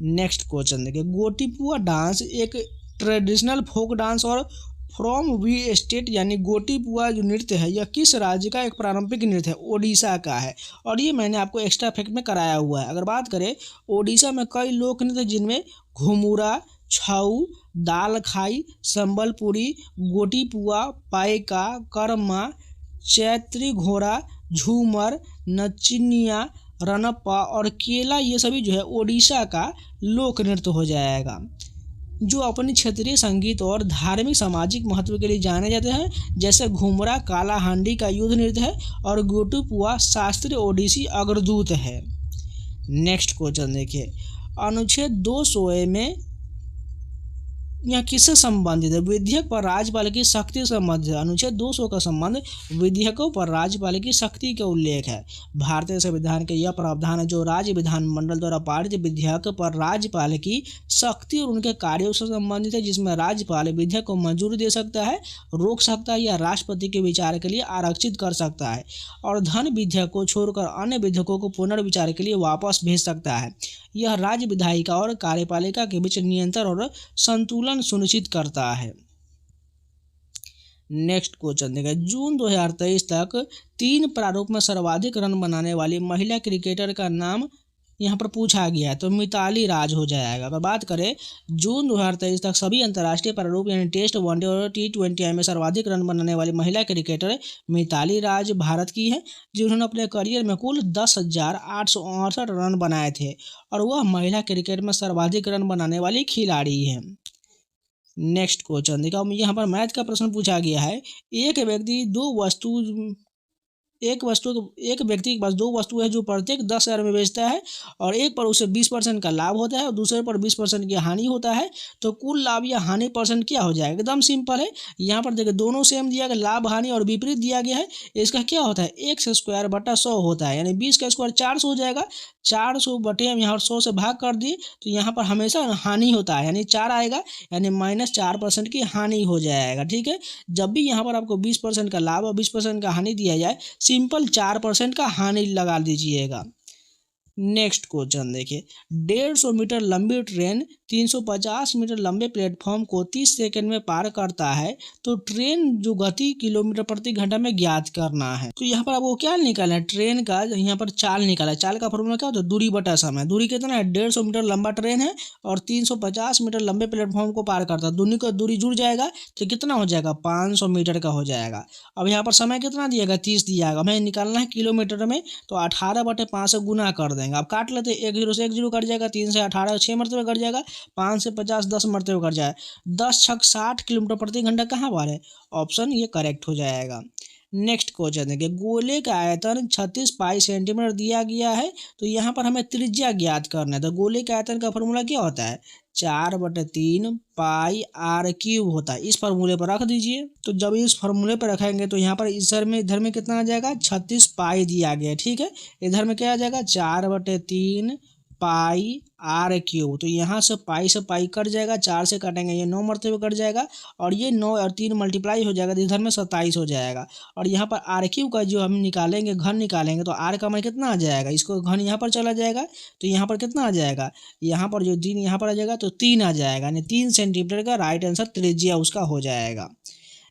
नेक्स्ट क्वेश्चन देखिए, गोटीपुआ डांस एक ट्रेडिशनल फोक डांस और फ्रॉम वी स्टेट यानी गोटीपुआ जो नृत्य है यह किस राज्य का एक पारंपरिक नृत्य है? ओडिशा का है, और ये मैंने आपको एक्स्ट्रा फैक्ट में कराया हुआ है। अगर बात करें ओडिशा में कई लोक नृत्य जिनमें घुमुरा, छऊ, दाल खाई, संबलपुरी, गोटीपुआ, पायका, कर्मा, चैत्री घोड़ा, झूमर, नचिनिया, रनप्पा और केला, ये सभी जो है ओडिशा का लोक नृत्य हो जाएगा, जो अपनी क्षेत्रीय संगीत और धार्मिक सामाजिक महत्व के लिए जाने जाते हैं। जैसे घुमरा कालाहांडी का युद्ध नृत्य है और गोटीपुआ शास्त्रीय ओडिसी अग्रदूत है। नेक्स्ट क्वेश्चन देखिए, अनुच्छेद 200 में यह किससे संबंधित है? विधेयक पर राज्यपाल की शक्ति से संबंधित है। अनुच्छेद 200 का संबंध विधेयकों पर राज्यपाल की शक्ति का उल्लेख है। भारतीय संविधान के यह प्रावधान है जो राज्य विधानमंडल द्वारा पारित विधेयक पर राज्यपाल की शक्ति और उनके कार्यों से संबंधित है, जिसमें राज्यपाल विधेयक को मंजूरी दे सकता है, रोक सकता है या राष्ट्रपति के विचार के लिए आरक्षित कर सकता है, और धन विधेयक को छोड़कर अन्य विधेयकों को पुनर्विचार के लिए वापस भेज सकता है। यह राज्य विधायिका और कार्यपालिका के बीच नियंत्रण और संतुलन सुनिश्चित करता है। नेक्स्ट क्वेश्चन देखिए, जून 2023 तक 3 प्रारूप में सर्वाधिक रन बनाने वाली महिला क्रिकेटर का नाम यहाँ पर पूछा गया है, तो मिताली राज हो जाएगा। अगर बात करें जून 2023 तक सभी अंतर्राष्ट्रीय प्रारूप यानी टेस्ट, वनडे और T20 में सर्वाधिक रन बनाने वाली महिला क्रिकेटर मिताली राज भारत की है, जिन्होंने अपने करियर में कुल 10,868 रन बनाए थे, और वह महिला क्रिकेट में सर्वाधिक रन बनाने वाली खिलाड़ी है। नेक्स्ट क्वेश्चन देखा, यहाँ पर मैथ का प्रश्न पूछा गया है। एक व्यक्ति के पास 2 वस्तु है जो प्रत्येक 10,000 में बेचता है, और एक पर उसे 20% का लाभ होता है और दूसरे पर 20% की हानि होता है, तो कुल लाभ या हानि परसेंट क्या हो जाएगा? एकदम सिंपल है। यहाँ पर देखिए दोनों सेम दिया गया, लाभ हानि और विपरीत दिया गया है। इसका क्या होता है? x²/100 होता है, यानी 20 का स्क्वायर 400 हो जाएगा। 400 बटे हम यहाँ 100 से भाग कर दिए तो यहाँ पर हमेशा हानि होता है, यानी 4 आएगा, यानी -4% की हानि हो जाएगा। ठीक है, जब भी यहाँ पर आपको 20% का लाभ और 20% का हानि दिया जाए, सिंपल 4% का हानि लगा दीजिएगा। नेक्स्ट क्वेश्चन देखिए, 150 मीटर लंबी ट्रेन 350 मीटर लंबे प्लेटफॉर्म को 30 सेकंड में पार करता है, तो ट्रेन जो गति किलोमीटर प्रति घंटा में ज्ञात करना है। तो यहाँ पर आपको क्या निकालना है? ट्रेन का यहाँ पर चाल निकाला है। चाल का फॉर्मूला क्या होता है? दूरी बटा समय। दूरी कितना है? 150 मीटर लंबा ट्रेन है और 350 मीटर लंबे प्लेटफॉर्म को पार करता है। दोनों का दूरी जुड़ जाएगा तो कितना हो जाएगा? 500 मीटर का हो जाएगा। अब यहाँ पर समय कितना दिएगा? 30 दिया है। हमें निकालना है किलोमीटर में, तो 18/5 से गुना कर देंगे। अब काट लेते, 1 0 से 1 0 कट जाएगा, 3 से 18 6 मरतबे कट जाएगा, 5 से 50 10 मरतबे कट जाए, 10 छक 60 किलोमीटर प्रति घंटा कहाँ पर है? ऑप्शन ये करेक्ट हो जाएगा। नेक्स्ट क्वेश्चन देखिए, गोले का आयतन 36 पाई सेंटीमीटर दिया गया है, तो यहाँ पर हमें त्रिज्या ज्ञात करना है। तो गोले के आयतन का फॉर्मूला क्या होता है? 4/3 पाई r³ होता है। इस फार्मूले पर रख दीजिए। तो जब इस फार्मूले पर रखेंगे तो यहाँ पर इधर में कितना आ जाएगा? 36 पाई दिया गया है। ठीक है, इधर में क्या आ जाएगा? 4/3 पाई आर क्यूब। तो यहाँ से पाई कट जाएगा, 4 से काटेंगे ये 9 मरते हुए कट जाएगा, और ये 9 और 3 मल्टीप्लाई हो जाएगा तो इधर में 27 हो जाएगा। और यहाँ पर आर क्यूब का जो हम निकालेंगे, घन निकालेंगे, तो आर का मान कितना आ जाएगा, इसको घन यहाँ पर चला जाएगा तो यहाँ पर कितना आ जाएगा, यहाँ पर जो 3 यहाँ पर आ जाएगा तो 3 आ जाएगा, यानी 3 सेंटीमीटर का राइट आंसर त्रिज्या उसका हो जाएगा।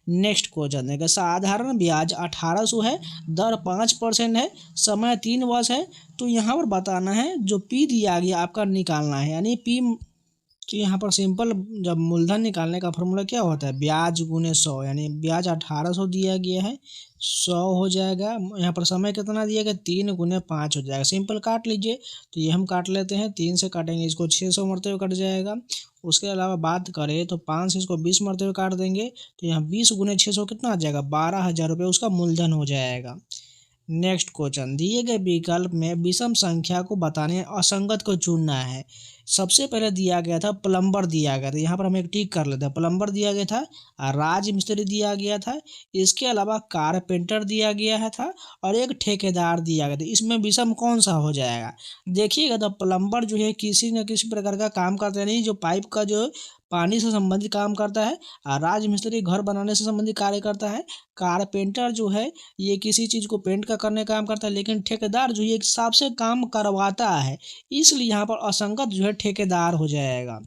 नेक्स्ट क्वेश्चन है, साधारण ब्याज 1800 है, दर 5% है, समय 3 वर्ष है। तो यहाँ पर बताना है जो पी दिया गया आपका निकालना है, यानी पी। तो यहाँ पर सिंपल जब मूलधन निकालने का फॉर्मूला क्या होता है, ब्याज गुने 100, यानी ब्याज 1800 दिया गया है, 100 हो जाएगा। यहाँ पर समय कितना दिया गया, 3 गुने 5 हो जाएगा। सिंपल काट लीजिए, तो ये हम काट लेते हैं, 3 से काटेंगे इसको 600 मरते हुए कट जाएगा। उसके अलावा बात करें तो 5 से इसको 20 मरते हुए काट देंगे, तो यहाँ 20 गुने 600 कितना आ जाएगा, 12,000 रुपये उसका मूलधन हो जाएगा। नेक्स्ट क्वेश्चन, दिए गए विकल्प में विषम संख्या को बताने असंगत को चुनना है। सबसे पहले दिया गया था प्लम्बर दिया गया था, यहाँ पर हम एक टिक कर लेते हैं, प्लम्बर दिया गया था, राज मिस्त्री दिया गया था, इसके अलावा कारपेंटर दिया गया है था, और एक ठेकेदार दिया गया था। इसमें विषम कौन सा हो जाएगा, देखिएगा तो प्लम्बर जो है किसी न किसी प्रकार का काम करता है, नहीं जो पाइप का जो पानी से संबंधित काम करता है, और राज मिस्त्री घर बनाने से संबंधित कार्य करता है, कारपेंटर जो है ये किसी चीज़ को पेंट का करने का काम करता है, लेकिन ठेकेदार जो है एक हिसाब से काम करवाता है, इसलिए यहाँ पर असंगत जो है ठेकेदार हो जाएगा।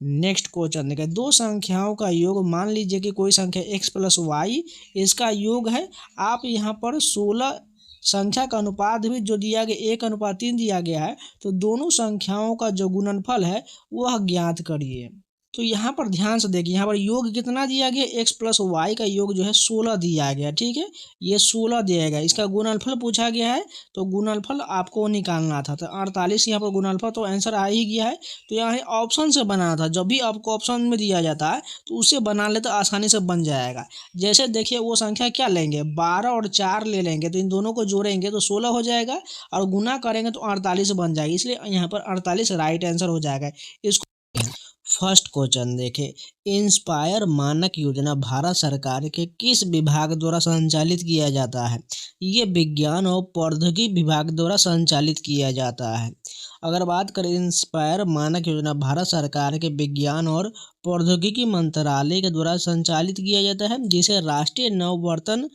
नेक्स्ट क्वेश्चन देखिए, दो संख्याओं का योग, मान लीजिए कि कोई संख्या x प्लस वाई इसका योग है। आप यहाँ पर 16 संख्या का अनुपात भी जो दिया गया 1:3 दिया गया है, तो दोनों संख्याओं का जो गुणनफल है वह ज्ञात करिए। तो यहाँ पर ध्यान से देखिए, यहाँ पर योग कितना दिया गया, x प्लस वाई का योग जो है 16 दिया गया, ठीक है, ये 16 दिया गया। इसका गुणनफल पूछा गया है, तो गुणनफल आपको निकालना था, तो 48 यहाँ पर गुणनफल, तो आंसर आ ही गया है। तो यहाँ ऑप्शन से बनाना था, जब भी आपको ऑप्शन में दिया जाता है तो उससे बना ले तो आसानी से बन जाएगा। जैसे देखिए वो संख्या क्या लेंगे, 12 और 4 ले लेंगे, तो इन दोनों को जोड़ेंगे तो 16 हो जाएगा, और गुना करेंगे तो 48 बन जाएगी, इसलिए यहाँ पर 48 राइट आंसर हो जाएगा। इसको फर्स्ट क्वेश्चन देखे, इंस्पायर मानक योजना भारत सरकार के किस विभाग द्वारा संचालित किया जाता है, ये विज्ञान और प्रौद्योगिकी विभाग द्वारा संचालित किया जाता है। अगर बात करें इंस्पायर मानक योजना भारत सरकार के विज्ञान और प्रौद्योगिकी मंत्रालय के द्वारा संचालित किया जाता है, जिसे राष्ट्रीय नववर्तन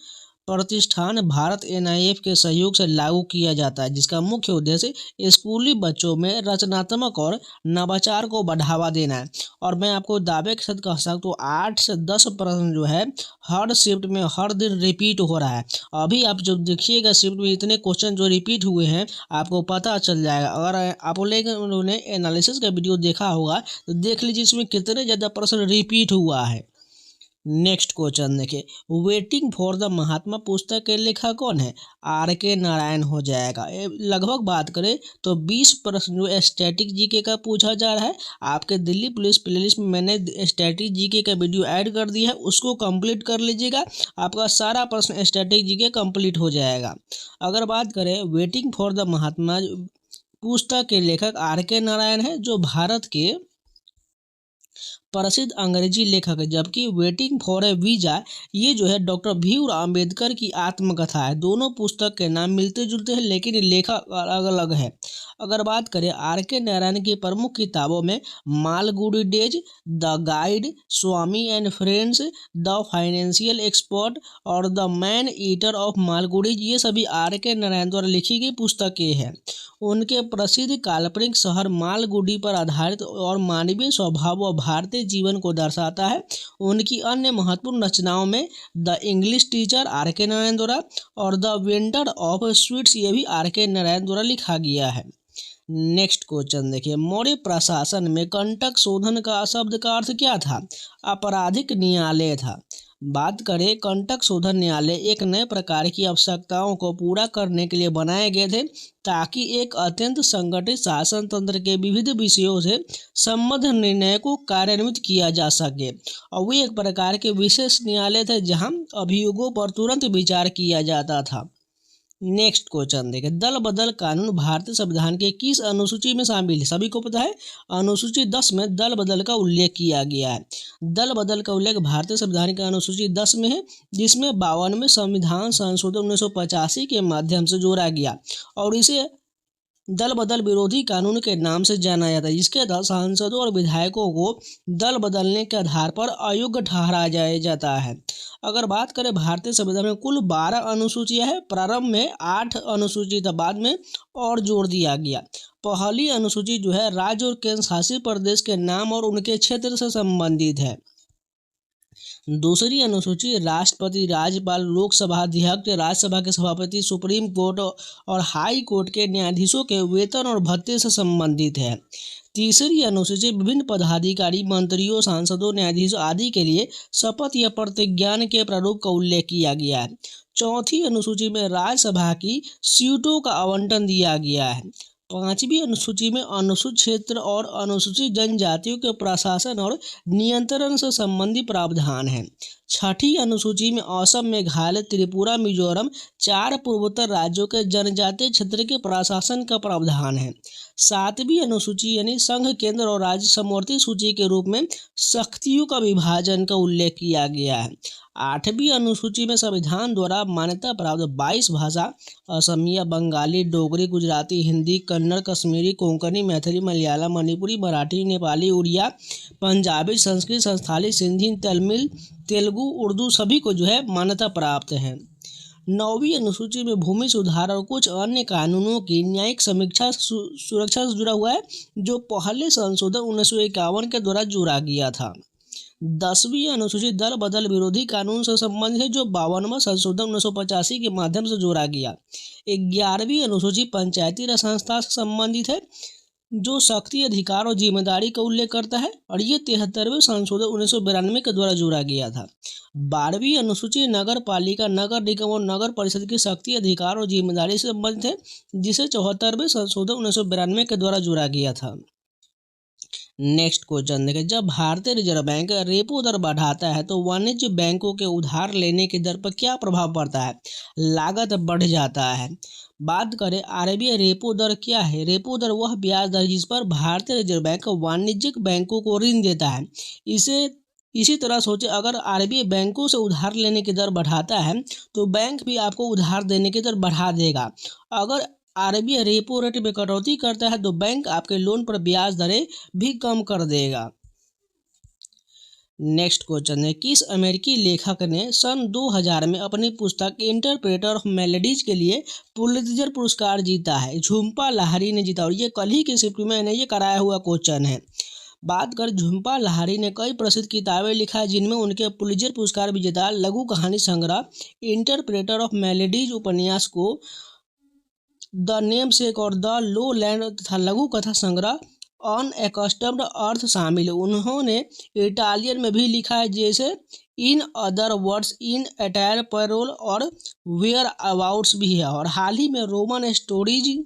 प्रतिष्ठान भारत NIF के सहयोग से लागू किया जाता है, जिसका मुख्य उद्देश्य स्कूली बच्चों में रचनात्मक और नवाचार को बढ़ावा देना है। और मैं आपको दावे के साथ कह सकता हूँ 8 से 10 प्रश्न जो है हर शिफ्ट में हर दिन रिपीट हो रहा है। अभी आप जब देखिएगा शिफ्ट में इतने क्वेश्चन जो रिपीट हुए हैं आपको पता चल जाएगा। अगर आप उन्होंने एनालिसिस का वीडियो देखा होगा तो देख लीजिए इसमें कितने ज़्यादा प्रश्न रिपीट हुआ है। नेक्स्ट क्वेश्चन देखिए, वेटिंग फॉर द महात्मा पुस्तक के लेखक कौन है, RK नारायण हो जाएगा। लगभग बात करें तो 20 प्रश्न जो स्टैटिक जीके का पूछा जा रहा है। आपके दिल्ली पुलिस प्लेलिस्ट में मैंने स्टैटिक जीके का वीडियो ऐड कर दिया है, उसको कंप्लीट कर लीजिएगा, आपका सारा प्रश्न स्टैटिक जीके कंप्लीट हो जाएगा। अगर बात करें वेटिंग फॉर द महात्मा पुस्तक के लेखक RK नारायण है, जो भारत के प्रसिद्ध अंग्रेजी लेखक है, जबकि वेटिंग फॉर ए वीजा ये जो है डॉक्टर भीमराव अंबेडकर की आत्मकथा है। दोनों पुस्तक के नाम मिलते जुलते हैं लेकिन लेखक अलग अलग है। अगर बात करें RK नारायण की प्रमुख किताबों में Malgudi days, the guide, Swami and friends, the financial expert और the man eater of Malgudi's, ये सभी RK नारायण द्वारा लिखी गई पुस्तकें हैं। उनके प्रसिद्ध काल्पनिक शहर मालगुडी पर आधारित और मानवीय स्वभाव व भारतीय जीवन को दर्शाता है। उनकी अन्य महत्वपूर्ण रचनाओं में the English teacher RK Narayan द्वारा और द वेंडर ऑफ स्वीट्स ये भी RK नारायण द्वारा लिखा गया है। नेक्स्ट क्वेश्चन देखिए, मौर्य प्रशासन में कंटक शोधन का शब्द का अर्थ क्या था, आपराधिक न्यायालय था। बात करें कंटक शोधन न्यायालय एक नए प्रकार की आवश्यकताओं को पूरा करने के लिए बनाए गए थे, ताकि एक अत्यंत संगठित शासन तंत्र के विविध विषयों से संबद्ध निर्णय को कार्यान्वित किया जा सके। और वे एक प्रकार के विशेष न्यायालय थे जहां अभियोगों पर तुरंत विचार किया जाता था। नेक्स्ट क्वेश्चन देखें, दल बदल कानून भारतीय संविधान के किस अनुसूची में शामिल है, सभी को पता है अनुसूची 10 में दल बदल का उल्लेख किया गया है। दल बदल का उल्लेख भारतीय संविधान के अनुसूची 10 में है, जिसमें 52वें संविधान संशोधन 1985 के माध्यम से जोड़ा गया और इसे दल बदल विरोधी कानून के नाम से जाना जाता है, जिसके तहत सांसदों और विधायकों को दल बदलने के आधार पर अयोग्य ठहराया जाता है। अगर बात करें भारतीय संविधान में कुल 12 अनुसूचियां हैं। प्रारंभ में 8 अनुसूची था, बाद में और जोड़ दिया गया। पहली अनुसूची जो है राज्य और केंद्र शासित प्रदेश के नाम और उनके क्षेत्र से संबंधित है। दूसरी अनुसूची राष्ट्रपति, राज्यपाल, लोकसभा अध्यक्ष, राज्यसभा के सभापति, सुप्रीम कोर्ट और हाई कोर्ट के न्यायाधीशों के वेतन और भत्ते से संबंधित है। तीसरी अनुसूची विभिन्न पदाधिकारी, मंत्रियों, सांसदों, न्यायाधीशों आदि के लिए शपथ या प्रतिज्ञान के प्रारूप का उल्लेख किया गया है। चौथी अनुसूची में राज्यसभा की सीटों का आवंटन दिया गया है। पांचवी अनुसूची में अनुसूचित क्षेत्र और अनुसूचित जनजातियों के प्रशासन और नियंत्रण से संबंधित प्रावधान है। छठी अनुसूची में असम, मेघालय, त्रिपुरा, मिजोरम 4 पूर्वोत्तर राज्यों के जनजातीय क्षेत्र के प्रशासन का प्रावधान है। सातवीं अनुसूची यानी संघ, केंद्र और राज्य समवर्ती सूची के रूप में शक्तियों का विभाजन का उल्लेख किया गया है। आठवीं अनुसूची में संविधान द्वारा मान्यता प्राप्त 22 भाषा असमिया, बंगाली, डोगरी, गुजराती, हिंदी, कन्नड़, कश्मीरी, कोंकणी, मैथिली, मलयालम, मणिपुरी, मराठी, नेपाली, उड़िया, पंजाबी, संस्कृत, संस्थाली, सिंधी, तमिल, तेलुगु, उर्दू सभी को जो है मान्यता प्राप्त है। 9वीं अनुसूची में भूमि सुधार और कुछ अन्य कानूनों की न्यायिक समीक्षा सुरक्षा से जुड़ा हुआ है, जो पहले संशोधन 1951 के द्वारा जोड़ा गया था। 10वीं अनुसूची दल बदल विरोधी कानून से संबंधित है, जो 52वां संशोधन 1985 के माध्यम से जोड़ा गया। 11वीं अनुसूची पंचायती राज संस्था से संबंधित है, जो शक्ति, अधिकार और जिम्मेदारी का उल्लेख करता है, और ये 73वें संशोधन 1992 के द्वारा जोड़ा गया था। 12वीं अनुसूची नगर पालिका, नगर निगम और नगर परिषद की शक्ति, अधिकार और जिम्मेदारी से संबंधित है, जिसे 74वें संशोधन 1992 के द्वारा जोड़ा गया था। नेक्स्ट क्वेश्चन देखें, जब भारतीय रिजर्व बैंक रेपो दर बढ़ाता है तो वाणिज्य बैंकों के उधार लेने की दर पर क्या प्रभाव पड़ता है? लागत बढ़ जाता है। बात करें आरबीआई रेपो दर क्या है? रेपो दर वह ब्याज दर जिस पर भारतीय रिजर्व बैंक वाणिज्यिक बैंकों को ऋण देता है। इसी तरह सोचे, अगर आरबीआई बैंकों से उधार लेने की दर बढ़ाता है तो बैंक भी आपको उधार देने की दर बढ़ा देगा। अगर आरबीआई रेपो रेट में कटौती करता है तो बैंक आपके लोन पर ब्याज दरें भी कम कर देगा। नेक्स्ट क्वेश्चन है, किस अमेरिकी लेखक ने सन 2000 में अपनी पुस्तक इंटरप्रेटर ऑफ मेलेडीज के लिए पुलित्जर पुरस्कार जीता है? झुम्पा लाहिरी ने जीता, और ये कल ही की शिफ्ट में ये कराया हुआ क्वेश्चन है। बात कर, झुम्पा लाहिरी ने कई प्रसिद्ध किताबें लिखा है, जिनमें उनके पुलित्जर पुरस्कार विजेता लघु कहानी संग्रह इंटरप्रेटर ऑफ मेलेडीज, उपन्यास को द नेमसेक और द लो लैंड तथा लघु कथा संग्रह अनएकस्टम्ड अर्थ शामिल है। उन्होंने इटालियन में भी लिखा है, जैसे in other words, in attire parole और वेयर अबाउट्स भी है, और हाल ही में रोमन स्टोरीज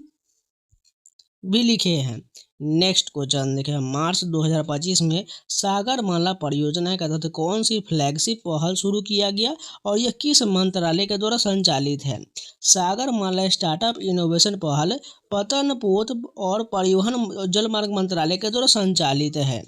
भी लिखे हैं। नेक्स्ट क्वेश्चन देखें, मार्च 2025 में सागरमाला परियोजना के तहत कौन सी फ्लैगशिप पहल शुरू किया गया और यह किस मंत्रालय के द्वारा संचालित है? सागरमाला स्टार्टअप इनोवेशन पहल पतन, पोत और परिवहन जलमार्ग मंत्रालय के द्वारा संचालित है।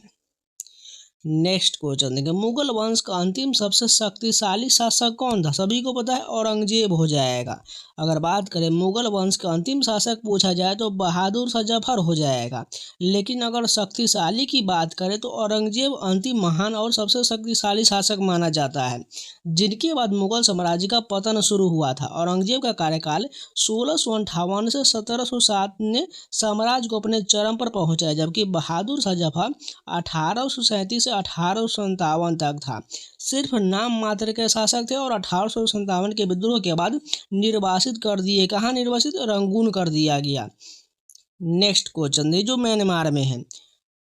नेक्स्ट क्वेश्चन देखें, मुगल वंश का अंतिम सबसे शक्तिशाली शासक कौन था? सभी को पता है, औरंगजेब हो जाएगा। अगर बात करें मुगल वंश का अंतिम शासक पूछा जाए तो बहादुर शाह जफर हो जाएगा। लेकिन अगर शक्तिशाली की बात करें तो औरंगजेब अंतिम महान और सबसे शक्तिशाली शासक माना जाता है, जिनके बाद मुगल साम्राज्य का पतन शुरू हुआ था। औरंगजेब का कार्यकाल 1658 से 1707 ने साम्राज्य को अपने चरम पर पहुंचाया, जबकि बहादुर शाह जफर 1837 से 1857 तक था। सिर्फ नाम मात्र के शासक थे और 1857 के विद्रोह के बाद निर्वासित कर दिए। कहाँ निर्वासित? रंगून कर दिया गया। नेक्स्ट क्वेश्चन जो म्यांमार में है,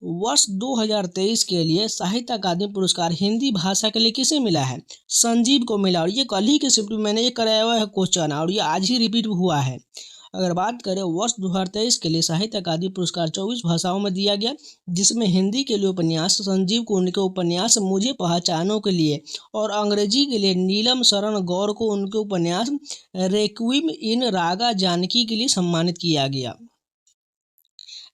वर्ष 2023 के लिए साहित्य अकादमी पुरस्कार हिंदी भाषा के लिए किसे मिला है? संजीव को मिला, और ये कल ही के शिफ्ट में मैंने ये कराया हुआ है क्वेश्चन, और ये आज ही रिपीट हुआ है। अगर बात करें वर्ष 2023 के लिए साहित्य अकादमी पुरस्कार 24 भाषाओं में दिया गया, जिसमें हिंदी के लिए उपन्यास संजीव को उनके उपन्यास मुझे पहचानों के लिए, और अंग्रेजी के लिए नीलम शरण गौर को उनके उपन्यास रेक्विम इन रागा जानकी के लिए सम्मानित किया गया।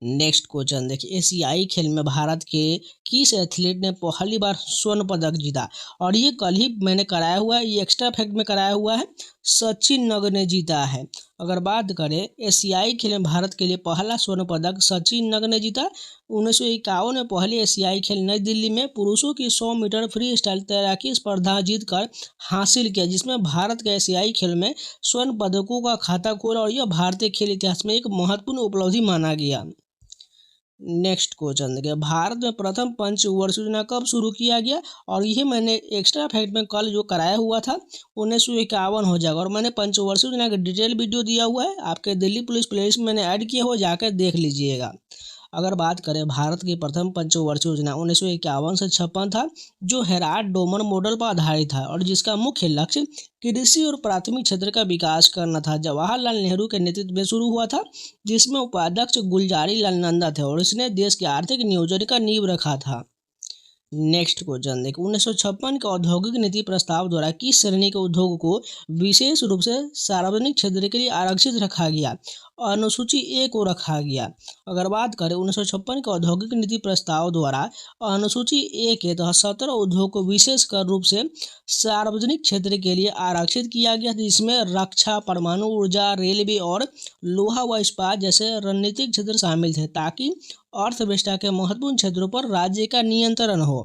नेक्स्ट क्वेश्चन देखिए, एशियाई खेल में भारत के किस एथलीट ने पहली बार स्वर्ण पदक जीता? और ये कल ही मैंने कराया हुआ है, ये एक्स्ट्रा फैक्ट में कराया हुआ है। सचिन नग ने जीता है। अगर बात करें एशियाई खेल में भारत के लिए पहला स्वर्ण पदक सचिन नग ने जीता। 1951 में पहले एशियाई खेल नई दिल्ली में पुरुषों की 100 मीटर फ्री स्टाइल तैराकी स्पर्धा जीतकर हासिल किया, जिसमें भारत के एशियाई खेल में स्वर्ण पदकों का खाता खोला और यह भारतीय खेल इतिहास में एक महत्वपूर्ण उपलब्धि माना गया। नेक्स्ट क्वेश्चन देखिए, भारत में प्रथम पंचवर्षीय योजना कब शुरू किया गया? और यह मैंने एक्स्ट्रा फैक्ट में कल जो कराया हुआ था 1951 हो जाएगा, और मैंने पंचवर्षीय योजना का डिटेल वीडियो दिया हुआ है आपके दिल्ली पुलिस प्लेलिस्ट में मैंने ऐड किया हुआ, जाकर देख लीजिएगा। अगर बात करें भारत की प्रथम पंचवर्षीय योजना 1951 से 56 था, जो हेराल्ड डोमन मॉडल पर आधारित था और जिसका मुख्य लक्ष्य कृषि और प्राथमिक क्षेत्र का विकास करना था। जवाहरलाल नेहरू के नेतृत्व में शुरू हुआ था, जिसमें उपाध्यक्ष गुलजारी लाल नंदा थे और इसने देश के आर्थिक नियोजन का नींव रखा था। नेक्स्ट क्वेश्चन देखिए, 1956 के औद्योगिक नीति प्रस्ताव द्वारा किस श्रेणी के उद्योग को विशेष रूप से सार्वजनिक क्षेत्र के लिए आरक्षित रखा गया? अनुसूची ए को रखा गया। अगर बात करें 1956 के औद्योगिक नीति प्रस्ताव द्वारा अनुसूची ए के तहत 17 उद्योग को विशेषकर रूप से सार्वजनिक क्षेत्र के लिए आरक्षित किया गया, जिसमें रक्षा, परमाणु ऊर्जा, रेलवे और लोहा व इस्पात जैसे रणनीतिक क्षेत्र शामिल थे, ताकि अर्थव्यवस्था के महत्वपूर्ण क्षेत्रों पर राज्य का नियंत्रण हो।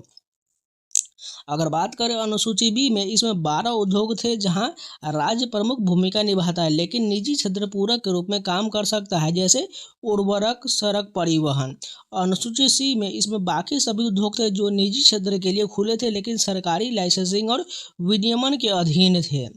अगर बात करें अनुसूची बी में, इसमें 12 उद्योग थे जहां राज्य प्रमुख भूमिका निभाता है, लेकिन निजी क्षेत्र पूरक के रूप में काम कर सकता है, जैसे उर्वरक, सड़क परिवहन। अनुसूची सी में इसमें बाकी सभी उद्योग थे जो निजी क्षेत्र के लिए खुले थे, लेकिन सरकारी लाइसेंसिंग और विनियमन के अधीन थे।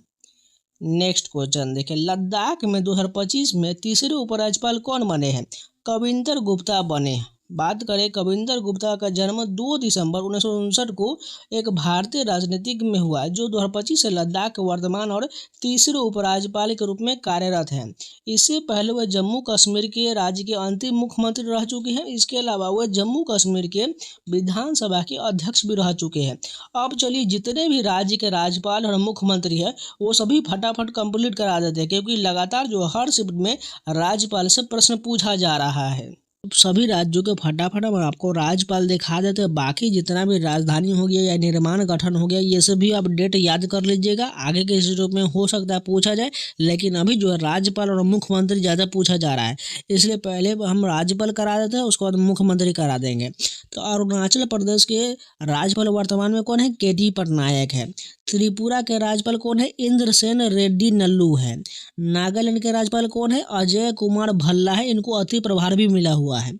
नेक्स्ट क्वेश्चन देखिए, लद्दाख में 2025 में तीसरे उपराज्यपाल कौन बने हैं? कविंदर गुप्ता बने। बात करें कविंदर गुप्ता का जन्म 2 दिसंबर 1959 को एक भारतीय राजनीतिक में हुआ, जो 2025 से लद्दाख के वर्तमान और तीसरे उपराज्यपाल के रूप में कार्यरत हैं। इससे पहले वह जम्मू कश्मीर के राज्य के अंतिम मुख्यमंत्री रह चुके हैं। इसके अलावा वह जम्मू कश्मीर के विधानसभा के अध्यक्ष भी रह चुके हैं। अब चलिए, जितने भी राज्य के राज्यपाल और मुख्यमंत्री हैं वो सभी फटाफट कंप्लीट करा देते हैं, क्योंकि लगातार जो हर शिफ्ट में राज्यपाल से प्रश्न पूछा जा रहा है। सभी राज्यों के फटाफट हम आपको राज्यपाल दिखा देते हैं। बाकी जितना भी राजधानी हो गया या निर्माण गठन हो गया, ये सभी आप डेट याद कर लीजिएगा। आगे के स्टेप में हो सकता है पूछा जाए, लेकिन अभी जो है राज्यपाल और मुख्यमंत्री ज़्यादा पूछा जा रहा है, इसलिए पहले हम राज्यपाल करा देते हैं, उसके बाद मुख्यमंत्री करा देंगे। तो अरुणाचल प्रदेश के राज्यपाल वर्तमान में कौन है? के.डी. पटनायक है। त्रिपुरा के राज्यपाल कौन है? इंद्रसेन रेड्डी नल्लू है। नागालैंड के राज्यपाल कौन है? अजय कुमार भल्ला है, इनको अति प्रभार भी मिला हुआ है।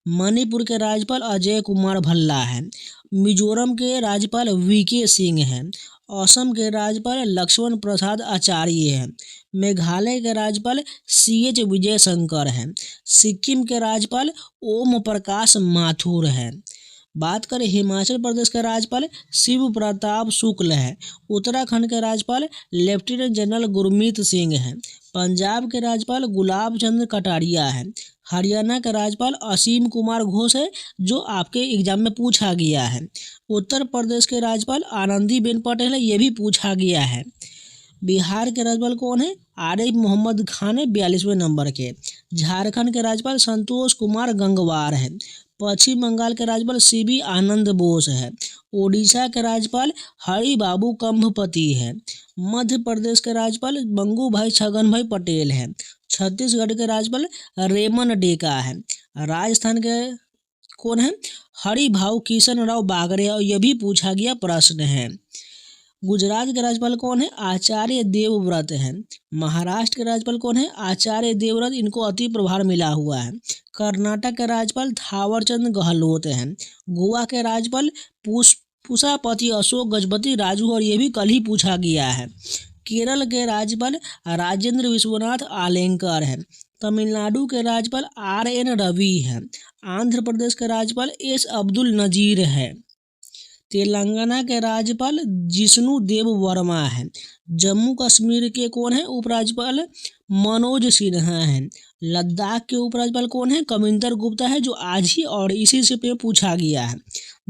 मणिपुर के राज्यपाल अजय कुमार भल्ला है। मिजोरम के राज्यपाल वी.के. सिंह है। असम के राज्यपाल लक्ष्मण प्रसाद आचार्य है। मेघालय के राज्यपाल सी.एच. विजय शंकर है। सिक्किम के राज्यपाल ओम प्रकाश माथुर है। बात करें हिमाचल प्रदेश के राज्यपाल शिव प्रताप शुक्ल है। उत्तराखंड के राज्यपाल लेफ्टिनेंट जनरल गुरमीत सिंह है। पंजाब के राज्यपाल गुलाब चंद कटारिया है। हरियाणा के राज्यपाल असीम कुमार घोष है, जो आपके एग्जाम में पूछा गया है। उत्तर प्रदेश के राज्यपाल आनंदीबेन पटेल है, ये भी पूछा गया है। बिहार के राज्यपाल कौन है? आरिफ मोहम्मद खान है, 42वें नंबर के। झारखंड के राज्यपाल संतोष कुमार गंगवार है। पश्चिम बंगाल के राज्यपाल सी.बी. आनंद बोस है। ओडिशा के राज्यपाल हरिबाबू कंभपति है। मध्य प्रदेश के राज्यपाल मंगू भाई छगन भाई पटेल है। छत्तीसगढ़ के राज्यपाल रेमन डेका है। राजस्थान के कौन है? हरिभाऊ किशन राव बागरे, और यह भी पूछा गया प्रश्न है। गुजरात के राज्यपाल कौन है? आचार्य देवव्रत है। महाराष्ट्र के राज्यपाल कौन है? आचार्य देवव्रत, इनको अति प्रभार मिला हुआ है। कर्नाटक के राज्यपाल थावरचंद गहलोत हैं। गोवा के राज्यपाल पुष्पापति अशोक गजपति राजू, और ये भी कल ही पूछा गया है। केरल के राज्यपाल राजेंद्र विश्वनाथ आलेंकर है। तमिलनाडु के राज्यपाल R.N. रवि है। आंध्र प्रदेश के राज्यपाल एस. अब्दुल नजीर है। तेलंगाना के राज्यपाल जिष्णु देव वर्मा है। जम्मू कश्मीर के कौन है? उपराज्यपाल मनोज सिन्हा है। लद्दाख के उपराज्यपाल कौन है? कविंदर गुप्ता है, जो आज ही और इसी से पे पूछा गया है।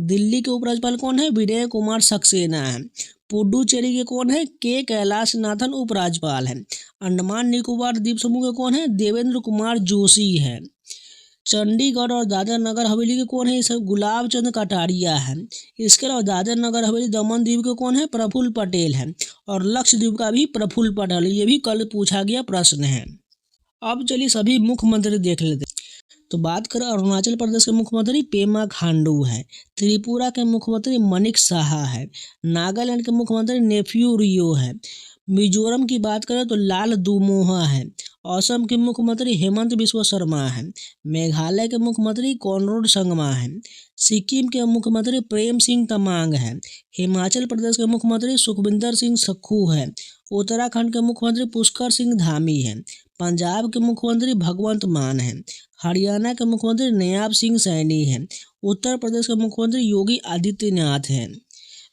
दिल्ली के उपराज्यपाल कौन है? विजय कुमार सक्सेना है। पुडुचेरी के कौन है? के कैलाश नाथन उपराज्यपाल है। अंडमान निकोबार द्वीप समूह के कौन है? देवेंद्र कुमार जोशी है। चंडीगढ़ और दादरा नगर हवेली के कौन है? ये सब गुलाब चंद कटारिया है। इसके अलावा दादरा नगर हवेली दमन द्वीप के कौन है? प्रफुल्ल पटेल है। और लक्षद्वीप का भी प्रफुल्ल पटेल, ये भी कल पूछा गया प्रश्न है। अब चलिए सभी मुख्यमंत्री देख लेते हैं। तो बात करें अरुणाचल प्रदेश के मुख्यमंत्री पेमा खांडू है। त्रिपुरा के मुख्यमंत्री मनिक साहा है। नागालैंड के मुख्यमंत्री नेफ्यू रियो है। मिजोरम की बात करें तो लाल दुमोहा है। असम के मुख्यमंत्री हेमंत बिस्वा शर्मा है। मेघालय के मुख्यमंत्री कॉनराड संगमा है। सिक्किम के मुख्यमंत्री प्रेम सिंह तमांग है। हिमाचल प्रदेश के मुख्यमंत्री सुखविंदर सिंह सुक्खू है। उत्तराखंड के मुख्यमंत्री पुष्कर सिंह धामी है। पंजाब के मुख्यमंत्री भगवंत मान है। हरियाणा के मुख्यमंत्री नायब सिंह सैनी है। उत्तर प्रदेश के मुख्यमंत्री योगी आदित्यनाथ हैं।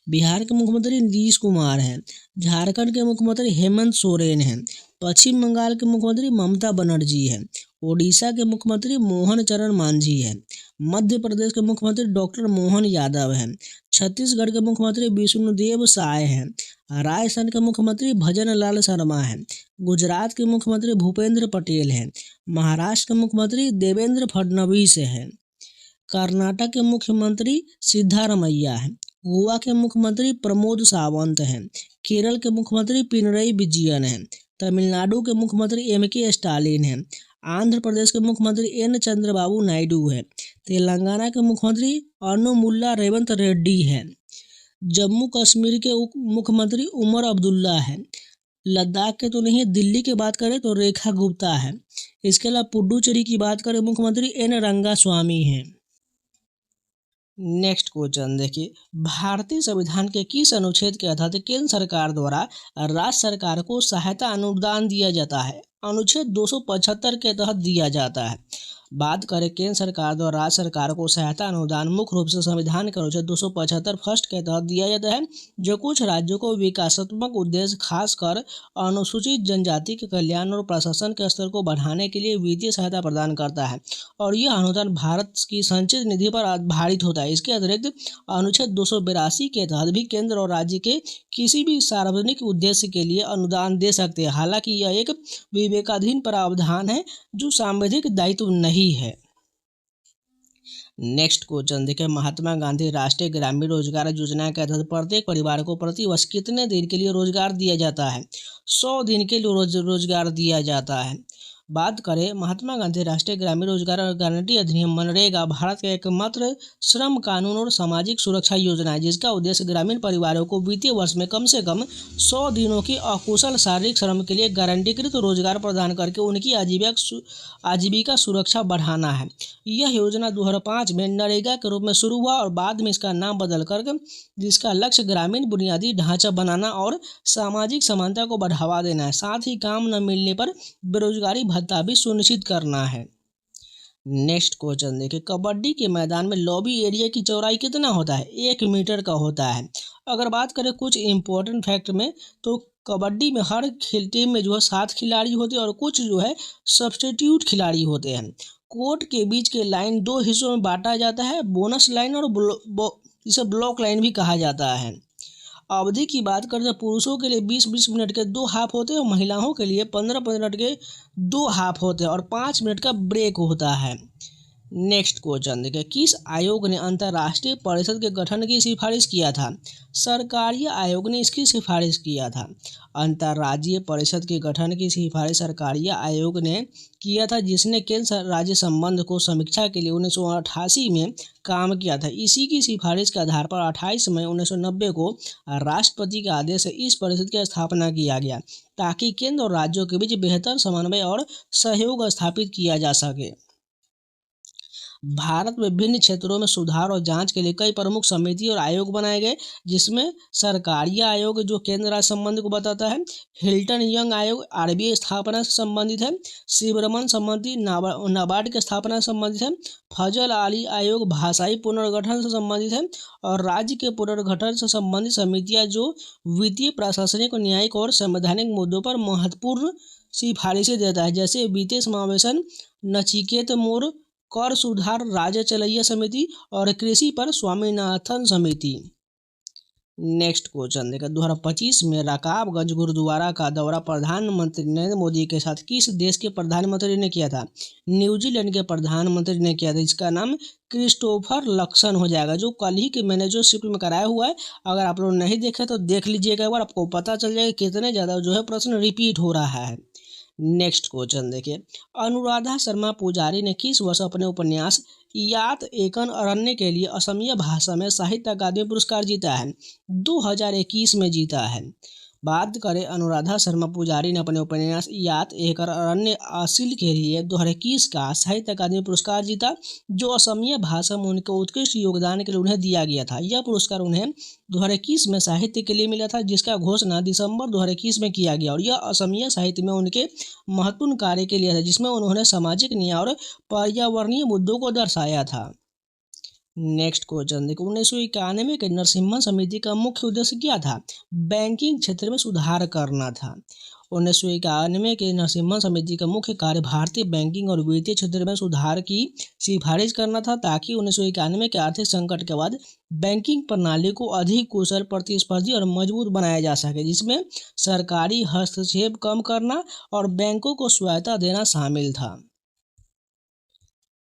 बिहार के मुख्यमंत्री नीतीश कुमार हैं। झारखंड के मुख्यमंत्री हेमंत सोरेन हैं। पश्चिम बंगाल के मुख्यमंत्री ममता बनर्जी हैं। ओडिशा के मुख्यमंत्री मोहन चरण मांझी हैं। मध्य प्रदेश के मुख्यमंत्री डॉक्टर मोहन यादव हैं। छत्तीसगढ़ के मुख्यमंत्री विष्णुदेव साय हैं। राजस्थान के मुख्यमंत्री भजन लाल शर्मा हैं। गुजरात के मुख्यमंत्री भूपेंद्र पटेल हैं। महाराष्ट्र के मुख्यमंत्री देवेंद्र फडणवीस हैं। कर्नाटक के मुख्यमंत्री सिद्धारमैया हैं। गोवा के मुख्यमंत्री प्रमोद सावंत हैं। केरल के मुख्यमंत्री पिनरई विजयन हैं। तमिलनाडु के मुख्यमंत्री M.K. स्टालिन हैं। आंध्र प्रदेश के मुख्यमंत्री N. चंद्रबाबू नायडू हैं। तेलंगाना के मुख्यमंत्री अनुमुल्ला रेवंत रेड्डी हैं। जम्मू कश्मीर के मुख्यमंत्री उमर अब्दुल्ला हैं। लद्दाख के तो नहीं है, दिल्ली की बात करें तो रेखा गुप्ता है। इसके अलावा पुडुचेरी की बात करें मुख्यमंत्री N. रंगास्वामी हैं। नेक्स्ट क्वेश्चन देखिए, भारतीय संविधान के किस अनुच्छेद के तहत केंद्र सरकार द्वारा राज्य सरकार को सहायता अनुदान दिया जाता है? अनुच्छेद 275 के तहत दिया जाता है। बात करें केंद्र सरकार द्वारा राज्य सरकार को सहायता अनुदान मुख्य रूप से संविधान के अनुच्छेद 275 फर्स्ट के तहत दिया जाता है, जो कुछ राज्यों को विकासात्मक उद्देश्य खासकर अनुसूचित जनजाति के कल्याण और प्रशासन के स्तर को बढ़ाने के लिए वित्तीय सहायता प्रदान करता है और यह अनुदान भारत की संचित निधि पर आधारित होता है। इसके अतिरिक्त अनुच्छेद 282 के तहत भी केंद्र और राज्य के किसी भी सार्वजनिक उद्देश्य के लिए अनुदान दे सकते हैं। हालांकि यह एक विवेकाधीन प्रावधान है जो सांविधिक दायित्व नहीं है। नेक्स्ट क्वेश्चन देखें, महात्मा गांधी राष्ट्रीय ग्रामीण रोजगार योजना के तहत प्रत्येक परिवार को प्रति वर्ष कितने दिन के लिए रोजगार दिया जाता है? 100 दिन के लिए रोजगार दिया जाता है। बात करें महात्मा गांधी राष्ट्रीय ग्रामीण रोजगार गारंटी अधिनियम मनरेगा भारत का एकमात्र श्रम कानून और सामाजिक सुरक्षा योजना है, जिसका उद्देश्य ग्रामीण परिवारों को वित्तीय वर्ष में कम से कम 100 दिनों की अकुशल शारीरिक श्रम के लिए गारंटीकृत रोजगार प्रदान करके उनकी आजीविका सुरक्षा बढ़ाना है। यह योजना 2005 में नरेगा के रूप में शुरू हुआ और बाद में इसका नाम बदल कर जिसका लक्ष्य ग्रामीण बुनियादी ढांचा बनाना और सामाजिक समानता को बढ़ावा देना है। साथ ही काम न मिलने पर बेरोजगारी भत्ता भी सुनिश्चित करना है। नेक्स्ट क्वेश्चन देखिए, कबड्डी के मैदान में लॉबी एरिया की चौड़ाई कितना होता है? 1 मीटर का होता है। अगर बात करें कुछ इंपॉर्टेंट फैक्ट में, तो कबड्डी में हर टीम में जो है 7 खिलाड़ी होते हैं और कुछ जो है सब्स्टिट्यूट खिलाड़ी होते हैं। कोर्ट के बीच के लाइन 2 हिस्सों में बांटा जाता है, बोनस लाइन और इसे ब्लॉक लाइन भी कहा जाता है। अवधि की बात करें तो पुरुषों के लिए 20-20 मिनट के 2 हाफ होते हैं और महिलाओं के लिए 15-15 मिनट के 2 हाफ होते हैं और 5 मिनट का ब्रेक होता है। नेक्स्ट क्वेश्चन देखिए, किस आयोग ने अंतर्राष्ट्रीय परिषद के गठन की सिफारिश किया था? सरकारीय आयोग ने इसकी सिफारिश किया था। अंतर्राज्यीय परिषद के गठन की सिफारिश सरकारीय आयोग ने किया था, जिसने केंद्र राज्य संबंध को समीक्षा के लिए 1988 में काम किया था। इसी की सिफारिश के आधार पर 28 मई 1990 को राष्ट्रपति के आदेश से इस परिषद की स्थापना किया गया, ताकि केंद्र और राज्यों के बीच बेहतर समन्वय और सहयोग स्थापित किया जा सके। भारत में विभिन्न क्षेत्रों में सुधार और जांच के लिए कई प्रमुख समिति और आयोग बनाए गए, जिसमें सरकारीय आयोग जो केंद्र राज्य संबंध को बताता है, हिल्टन यंग आयोग RBI स्थापना से संबंधित है, शिवरमन समिति नाबार्ड की स्थापना से संबंधित है, फजल अली आयोग भाषाई पुनर्गठन से संबंधित है और राज्य के पुनर्गठन से संबंधित समितियाँ जो वित्तीय, प्रशासनिक, न्यायिक और संवैधानिक मुद्दों पर महत्वपूर्ण सिफारिशें देता है, जैसे वित्तीय समावेशन, नचिकेत मोर, कर सुधार राज्य चलैया समिति और कृषि पर स्वामीनाथन समिति। नेक्स्ट क्वेश्चन देखा 2025 में रकाबगंज गुरुद्वारा का दौरा प्रधानमंत्री नरेंद्र मोदी के साथ किस देश के प्रधानमंत्री ने किया था? न्यूजीलैंड के प्रधानमंत्री ने किया था। इसका नाम क्रिस्टोफर लक्सन हो जाएगा, जो कल ही के मैंने जो शिफ्ट में कराया हुआ है। अगर आप लोग नहीं देखे तो देख लीजिएगा एक बार, आपको पता चल जाएगा कितने ज़्यादा जो है प्रश्न रिपीट हो रहा है। नेक्स्ट क्वेश्चन देखिए, अनुराधा शर्मा पुजारी ने किस वर्ष अपने उपन्यास यात एकन अरण्य के लिए असमिया भाषा में साहित्य अकादमी पुरस्कार जीता है? 2021 में जीता है। बात करें अनुराधा शर्मा पुजारी ने अपने उपन्यास यात एकर अरण्य असील के लिए 2021 का साहित्य अकादमी पुरस्कार जीता, जो असमिया भाषा में उनके उत्कृष्ट योगदान के लिए उन्हें दिया गया था। यह पुरस्कार उन्हें 2021 में साहित्य के लिए मिला था, जिसका घोषणा दिसंबर 2021 में किया गया, और यह असमिया साहित्य में उनके महत्वपूर्ण कार्य के लिए था, जिसमें उन्होंने सामाजिक न्याय और पर्यावरणीय मुद्दों को दर्शाया था। नेक्स्ट क्वेश्चन देखो, 1991 के नरसिम्हा समिति का मुख्य उद्देश्य क्या था? बैंकिंग क्षेत्र में सुधार करना था। 1991 के नरसिम्हा समिति का मुख्य कार्य भारतीय बैंकिंग और वित्तीय क्षेत्र में सुधार की सिफारिश करना था, ताकि 1991 के आर्थिक संकट के बाद बैंकिंग प्रणाली को अधिक कुशल, प्रतिस्पर्धी और मजबूत बनाया जा सके, जिसमें सरकारी हस्तक्षेप कम करना और बैंकों को स्वायत्तता देना शामिल था।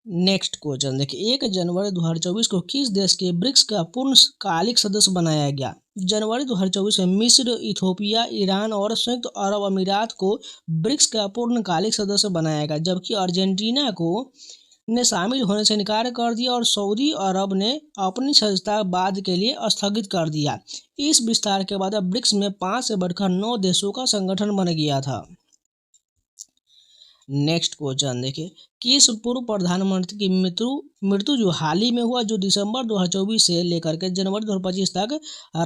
नेक्स्ट क्वेश्चन देखिए, 1 जनवरी 2024 को किस देश के ब्रिक्स का पूर्णकालिक सदस्य बनाया गया? जनवरी 2024 में मिस्र, इथोपिया, ईरान और संयुक्त अरब अमीरात को ब्रिक्स का पूर्णकालिक सदस्य बनाया गया, जबकि अर्जेंटीना को ने शामिल होने से इनकार कर दिया और सऊदी अरब ने अपनी सदस्यता बाद के लिए स्थगित कर दिया। इस विस्तार के बाद अब ब्रिक्स में 5 से बढ़कर 9 देशों का संगठन बन गया था। नेक्स्ट क्वेश्चन देखिए, किस पूर्व प्रधानमंत्री की मृत्यु जो हाल ही में हुआ, जो दिसंबर 2024 से लेकर के जनवरी 2025 तक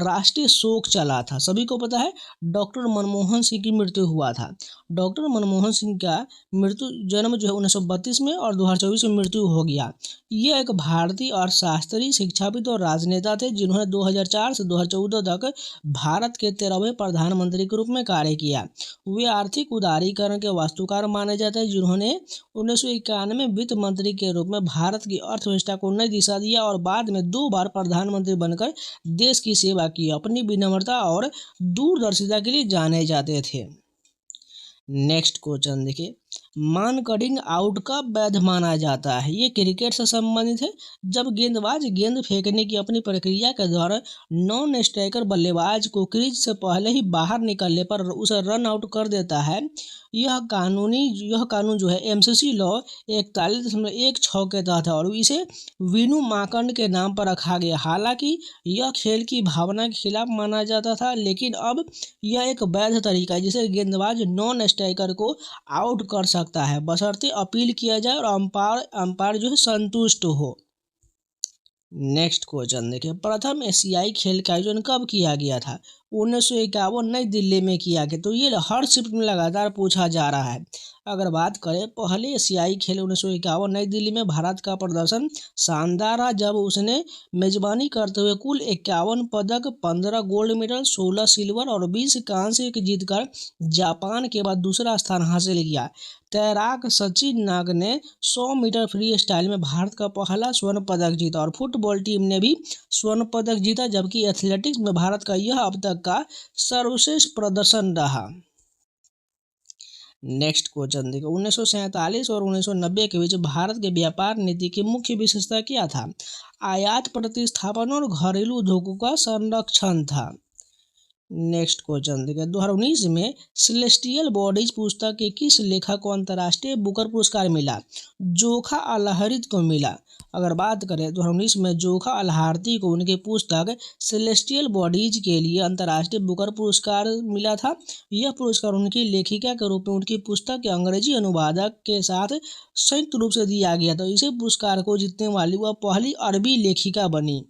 राष्ट्रीय शोक चला था? सभी को पता है, डॉक्टर मनमोहन सिंह की मृत्यु हुआ था। डॉक्टर मनमोहन सिंह का जन्म जो है 1932 में और 2024 में मृत्यु हो गया। ये एक भारतीय अर्थशास्त्री, शिक्षाविद और राजनेता थे, जिन्होंने 2004 से 2014 तक भारत के 13वें प्रधानमंत्री के रूप में कार्य किया। वे आर्थिक उदारीकरण के वास्तुकार माने जाते हैं, जिन्होंने 1991 वित्त मंत्री के रूप में भारत की अर्थव्यवस्था को नई दिशा दिया और बाद में 2 बार प्रधानमंत्री बनकर देश की सेवा की। अपनी विनम्रता और दूरदर्शिता के लिए जाने जाते थे। नेक्स्ट क्वेश्चन देखिए, मानकडिंग आउट कब वैध माना जाता है? ये क्रिकेट से संबंधित है, जब गेंदबाज गेंद फेंकने की अपनी प्रक्रिया के दौरान नॉन स्ट्राइकर बल्लेबाज को क्रीज से पहले ही बाहर निकलने पर उसे रन आउट कर देता है। यह कानून जो है एमसीसी लॉ 41.16 के तहत है और इसे वीनू माकंड के नाम पर रखा गया। हालांकि यह खेल की भावना के खिलाफ माना जाता था, लेकिन अब यह एक वैध तरीका है जिसे गेंदबाज नॉन स्ट्राइकर को आउट कर सकता है, बशर्ते अपील किया जाए और अंपायर जो है संतुष्ट हो। नेक्स्ट क्वेश्चन देखिए, प्रथम एशियाई खेल का आयोजन कब किया गया था? 1951 नई दिल्ली में किया गया। तो ये हर शिफ्ट में लगातार पूछा जा रहा है। अगर बात करें पहले एशियाई खेल 1951 नई दिल्ली में, भारत का प्रदर्शन शानदार रहा, जब उसने मेजबानी करते हुए कुल 51 पदक, 15 गोल्ड मेडल, 16 सिल्वर और 20 कांस्य जीतकर जापान के बाद दूसरा स्थान हासिल किया। तैराक सचिन नाग ने 100 मीटर फ्री स्टाइल में भारत का पहला स्वर्ण पदक जीता और फुटबॉल टीम ने भी स्वर्ण पदक जीता, जबकि एथलेटिक्स में भारत का यह अब तक का सर्वश्रेष्ठ प्रदर्शन रहा। नेक्स्ट क्वेश्चन देखिए, 1947 और 1990 के बीच भारत के व्यापार नीति की मुख्य विशेषता क्या था? आयात प्रतिस्थापन और घरेलू उद्योगों का संरक्षण था। नेक्स्ट क्वेश्चन देखिए, 2019 में सेलेस्टियल बॉडीज पुस्तक के किस लेखक को अंतर्राष्ट्रीय बुकर पुरस्कार मिला? जोखा अलहरीत को मिला। अगर बात करें 2019 में जोखा अलहारती को उनकी पुस्तक सेलेस्टियल बॉडीज के लिए अंतर्राष्ट्रीय बुकर पुरस्कार मिला था। यह पुरस्कार उनकी लेखिका के रूप में उनकी पुस्तक के अंग्रेजी अनुवादक के साथ संयुक्त रूप से दिया गया था। इसे पुरस्कार को जीतने वाली वह पहली अरबी लेखिका बनी।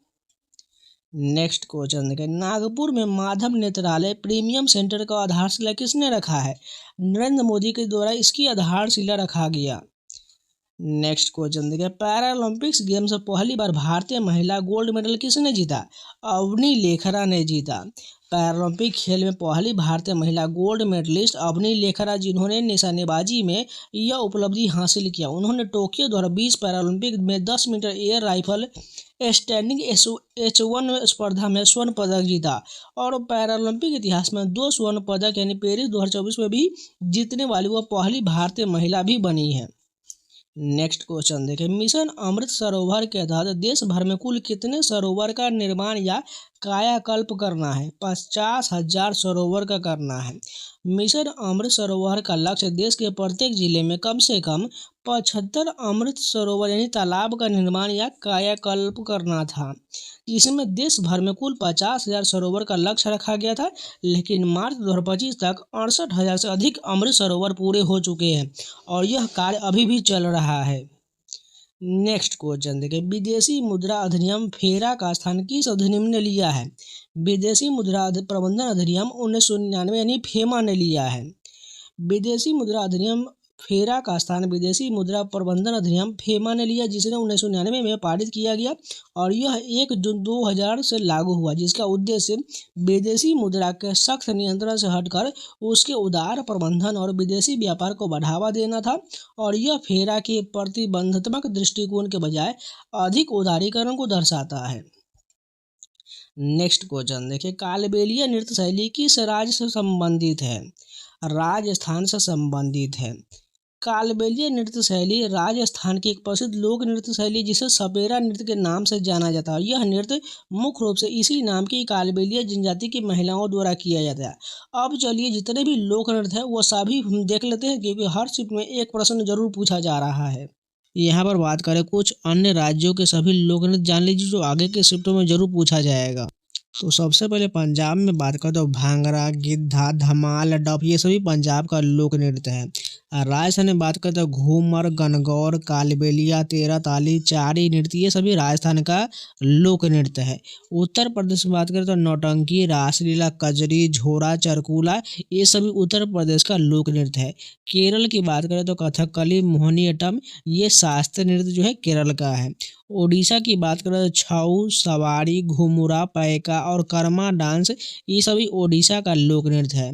नेक्स्ट क्वेश्चन देखें, नागपुर में माधव नेत्रालय प्रीमियम सेंटर का आधारशिला किसने रखा है? नरेंद्र मोदी के द्वारा इसकी आधारशिला रखा गया। नेक्स्ट क्वेश्चन देखिए, पैरालंपिक्स गेम्स में पहली बार भारतीय महिला गोल्ड मेडल किसने जीता? अवनी लेखरा ने जीता। पैरालंपिक खेल में पहली भारतीय महिला गोल्ड मेडलिस्ट अवनी लेखरा, जिन्होंने निशानेबाजी में यह उपलब्धि हासिल किया। उन्होंने टोक्यो 2020 पैरालंपिक में 10 metre air rifle standing H1 स्पर्धा में स्वर्ण पदक जीता और पैरालंपिक इतिहास में 2 स्वर्ण पदक यानी पेरिस 2024 में भी जीतने वाली वह पहली भारतीय महिला भी बनी है। नेक्स्ट क्वेश्चन देखें, मिशन अमृत सरोवर के तहत देश भर में कुल कितने सरोवर का निर्माण या कायाकल्प करना है? 50,000 सरोवर का करना है। मिशन अमृत सरोवर का लक्ष्य देश के प्रत्येक जिले में कम से कम 75 अमृत सरोवर यानी तालाब का निर्माण या कायाकल्प करना था, जिसमें देश भर में कुल 50,000 सरोवर का लक्ष्य रखा गया था। लेकिन मार्च 2025 तक 68,000 से अधिक अमृत सरोवर पूरे हो चुके हैं और यह कार्य अभी भी चल रहा है। नेक्स्ट क्वेश्चन देखिए, विदेशी मुद्रा अधिनियम फेरा का स्थान किस अधिनियम ने लिया है? विदेशी मुद्रा प्रबंधन अधिनियम 1999 यानी फेमा ने लिया है। विदेशी मुद्रा अधिनियम फेरा का स्थान विदेशी मुद्रा प्रबंधन अधिनियम फेमा ने लिया, जिसे 1999 में पारित किया गया और यह 1 जून 2000 से लागू हुआ, जिसका उद्देश्य विदेशी मुद्रा के सख्त नियंत्रण से हटकर उसके उदार प्रबंधन और विदेशी व्यापार को बढ़ावा देना था और यह फेरा के प्रतिबंधात्मक दृष्टिकोण के बजाय अधिक उदारीकरण को दर्शाता है। नेक्स्ट क्वेश्चन देखिए, कालबेलिया नृत्य शैली किस राज्य से संबंधित है? राजस्थान से संबंधित है। कालबेलिया नृत्य शैली राजस्थान की एक प्रसिद्ध लोक नृत्य शैली जिसे सपेरा नृत्य के नाम से जाना जाता है। यह नृत्य मुख्य रूप से इसी नाम की कालबेलिया जनजाति की महिलाओं द्वारा किया जाता है। अब चलिए जितने भी लोक नृत्य हैं वो सभी हम देख लेते हैं, क्योंकि हर शिफ्ट में एक प्रश्न जरूर पूछा जा रहा है। यहाँ पर बात करें कुछ अन्य राज्यों के सभी लोक नृत्य जान लीजिए, जो आगे के शिफ्टों में जरूर पूछा जाएगा। तो सबसे पहले पंजाब में बात करें तो भांगड़ा, गिद्धा, धमाल, डफ ये सभी पंजाब का लोक नृत्य है। राजस्थान में बात करें तो घूमर, गणगौर, कालबेलिया, तेरह ताली, चारी नृत्य ये सभी राजस्थान का लोक नृत्य है। उत्तर प्रदेश में बात करें तो नौटंकी, रासलीला, कजरी, झोरा, चरकुला ये सभी उत्तर प्रदेश का लोक नृत्य है। केरल की बात करें तो कथकली, मोहिनीअट्टम ये शास्त्रीय नृत्य जो है केरल का है। ओडिशा की बात करें तो छऊ, सवारी, घुमुरा, पैका और कर्मा डांस ये सभी ओडिशा का लोक नृत्य है।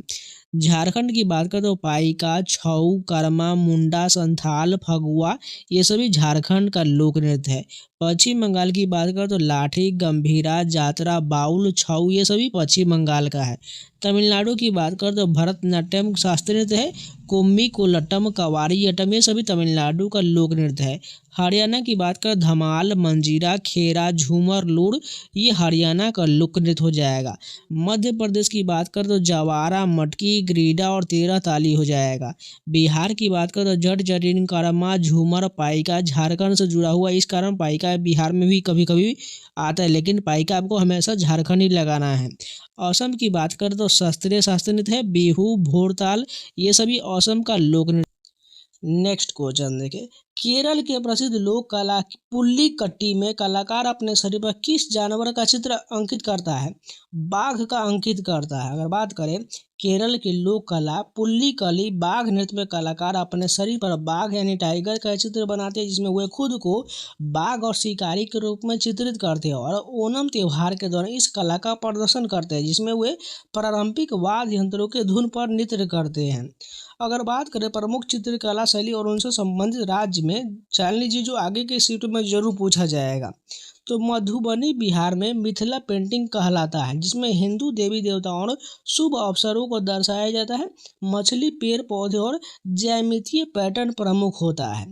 झारखंड की बात करें तो पाइका, छऊ, कर्मा, मुंडा, संथाल, फगुआ ये सभी झारखंड का लोक नृत्य है। पश्चिम बंगाल की बात करें तो लाठी, गंभीरा, जातरा, बाउल, छऊ ये सभी पश्चिम बंगाल का है। तमिलनाडु की बात करें तो भरतनाट्यम शास्त्रीय नृत्य है। कुम्मी, कोलट्टम, कवारियट्टम ये सभी तमिलनाडु का लोक नृत्य है। हरियाणा की बात करें धमाल, मंजीरा, खेरा, झूमर, लूड़ ये हरियाणा का लोक नृत्य हो जाएगा। मध्य प्रदेश की बात करें तो जवारा, मटकी, ग्रीडा और तेरह ताली हो जाएगा। बिहार की बात करें तो जट, जटिन, कर्मा, झूमर, पाइका झारखंड से जुड़ा हुआ, इस कारण पाइका बिहार में भी कभी कभी आता है, लेकिन पाइका आपको हमेशा झारखंड ही लगाना है। असम की बात करें तो शास्त्रीय नृत्य है। बिहू, भोरताल ये सभी असम का लोक नृत्य। नेक्स्ट क्वेश्चन देखें, केरल के प्रसिद्ध लोक कला पुल्लीकट्टी में कलाकार अपने शरीर पर किस जानवर का चित्र अंकित करता है? बाघ का अंकित करता है। अगर बात करें केरल की लोक कला पुल्लीकली बाघ नृत्य में कलाकार अपने शरीर पर बाघ यानी टाइगर का चित्र बनाते हैं, जिसमें वे खुद को बाघ और शिकारी के रूप में चित्रित करते हैं और ओणम त्योहार के दौरान इस कला का प्रदर्शन करते हैं, जिसमें वे पारंपरिक वाद्य यंत्रों के धुन पर नृत्य करते हैं। अगर बात करें प्रमुख चित्रकला शैली और उनसे संबंधित राज्य में, जान लीजिए जो आगे के शिफ्ट में जरूर पूछा जाएगा। तो मधुबनी बिहार में मिथिला पेंटिंग कहलाता है, जिसमें हिंदू देवी देवताओं और शुभ अवसरों को दर्शाया जाता है। मछली, पेड़ पौधे और ज्यामितीय पैटर्न प्रमुख होता है।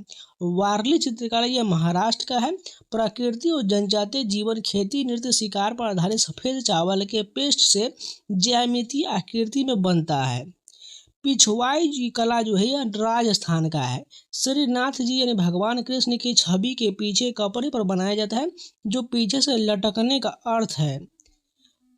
वारली चित्रकला यह महाराष्ट्र का है। प्रकृति और जनजातीय जीवन, खेती, नृत्य, शिकार पर आधारित सफेद चावल के पेस्ट से ज्यामितीय आकृति में बनता है। पिछवाई जी कला जो है यह राजस्थान का है। श्रीनाथ जी यानी भगवान कृष्ण की छवि के पीछे कपड़े पर बनाया जाता है, जो पीछे से लटकने का अर्थ है।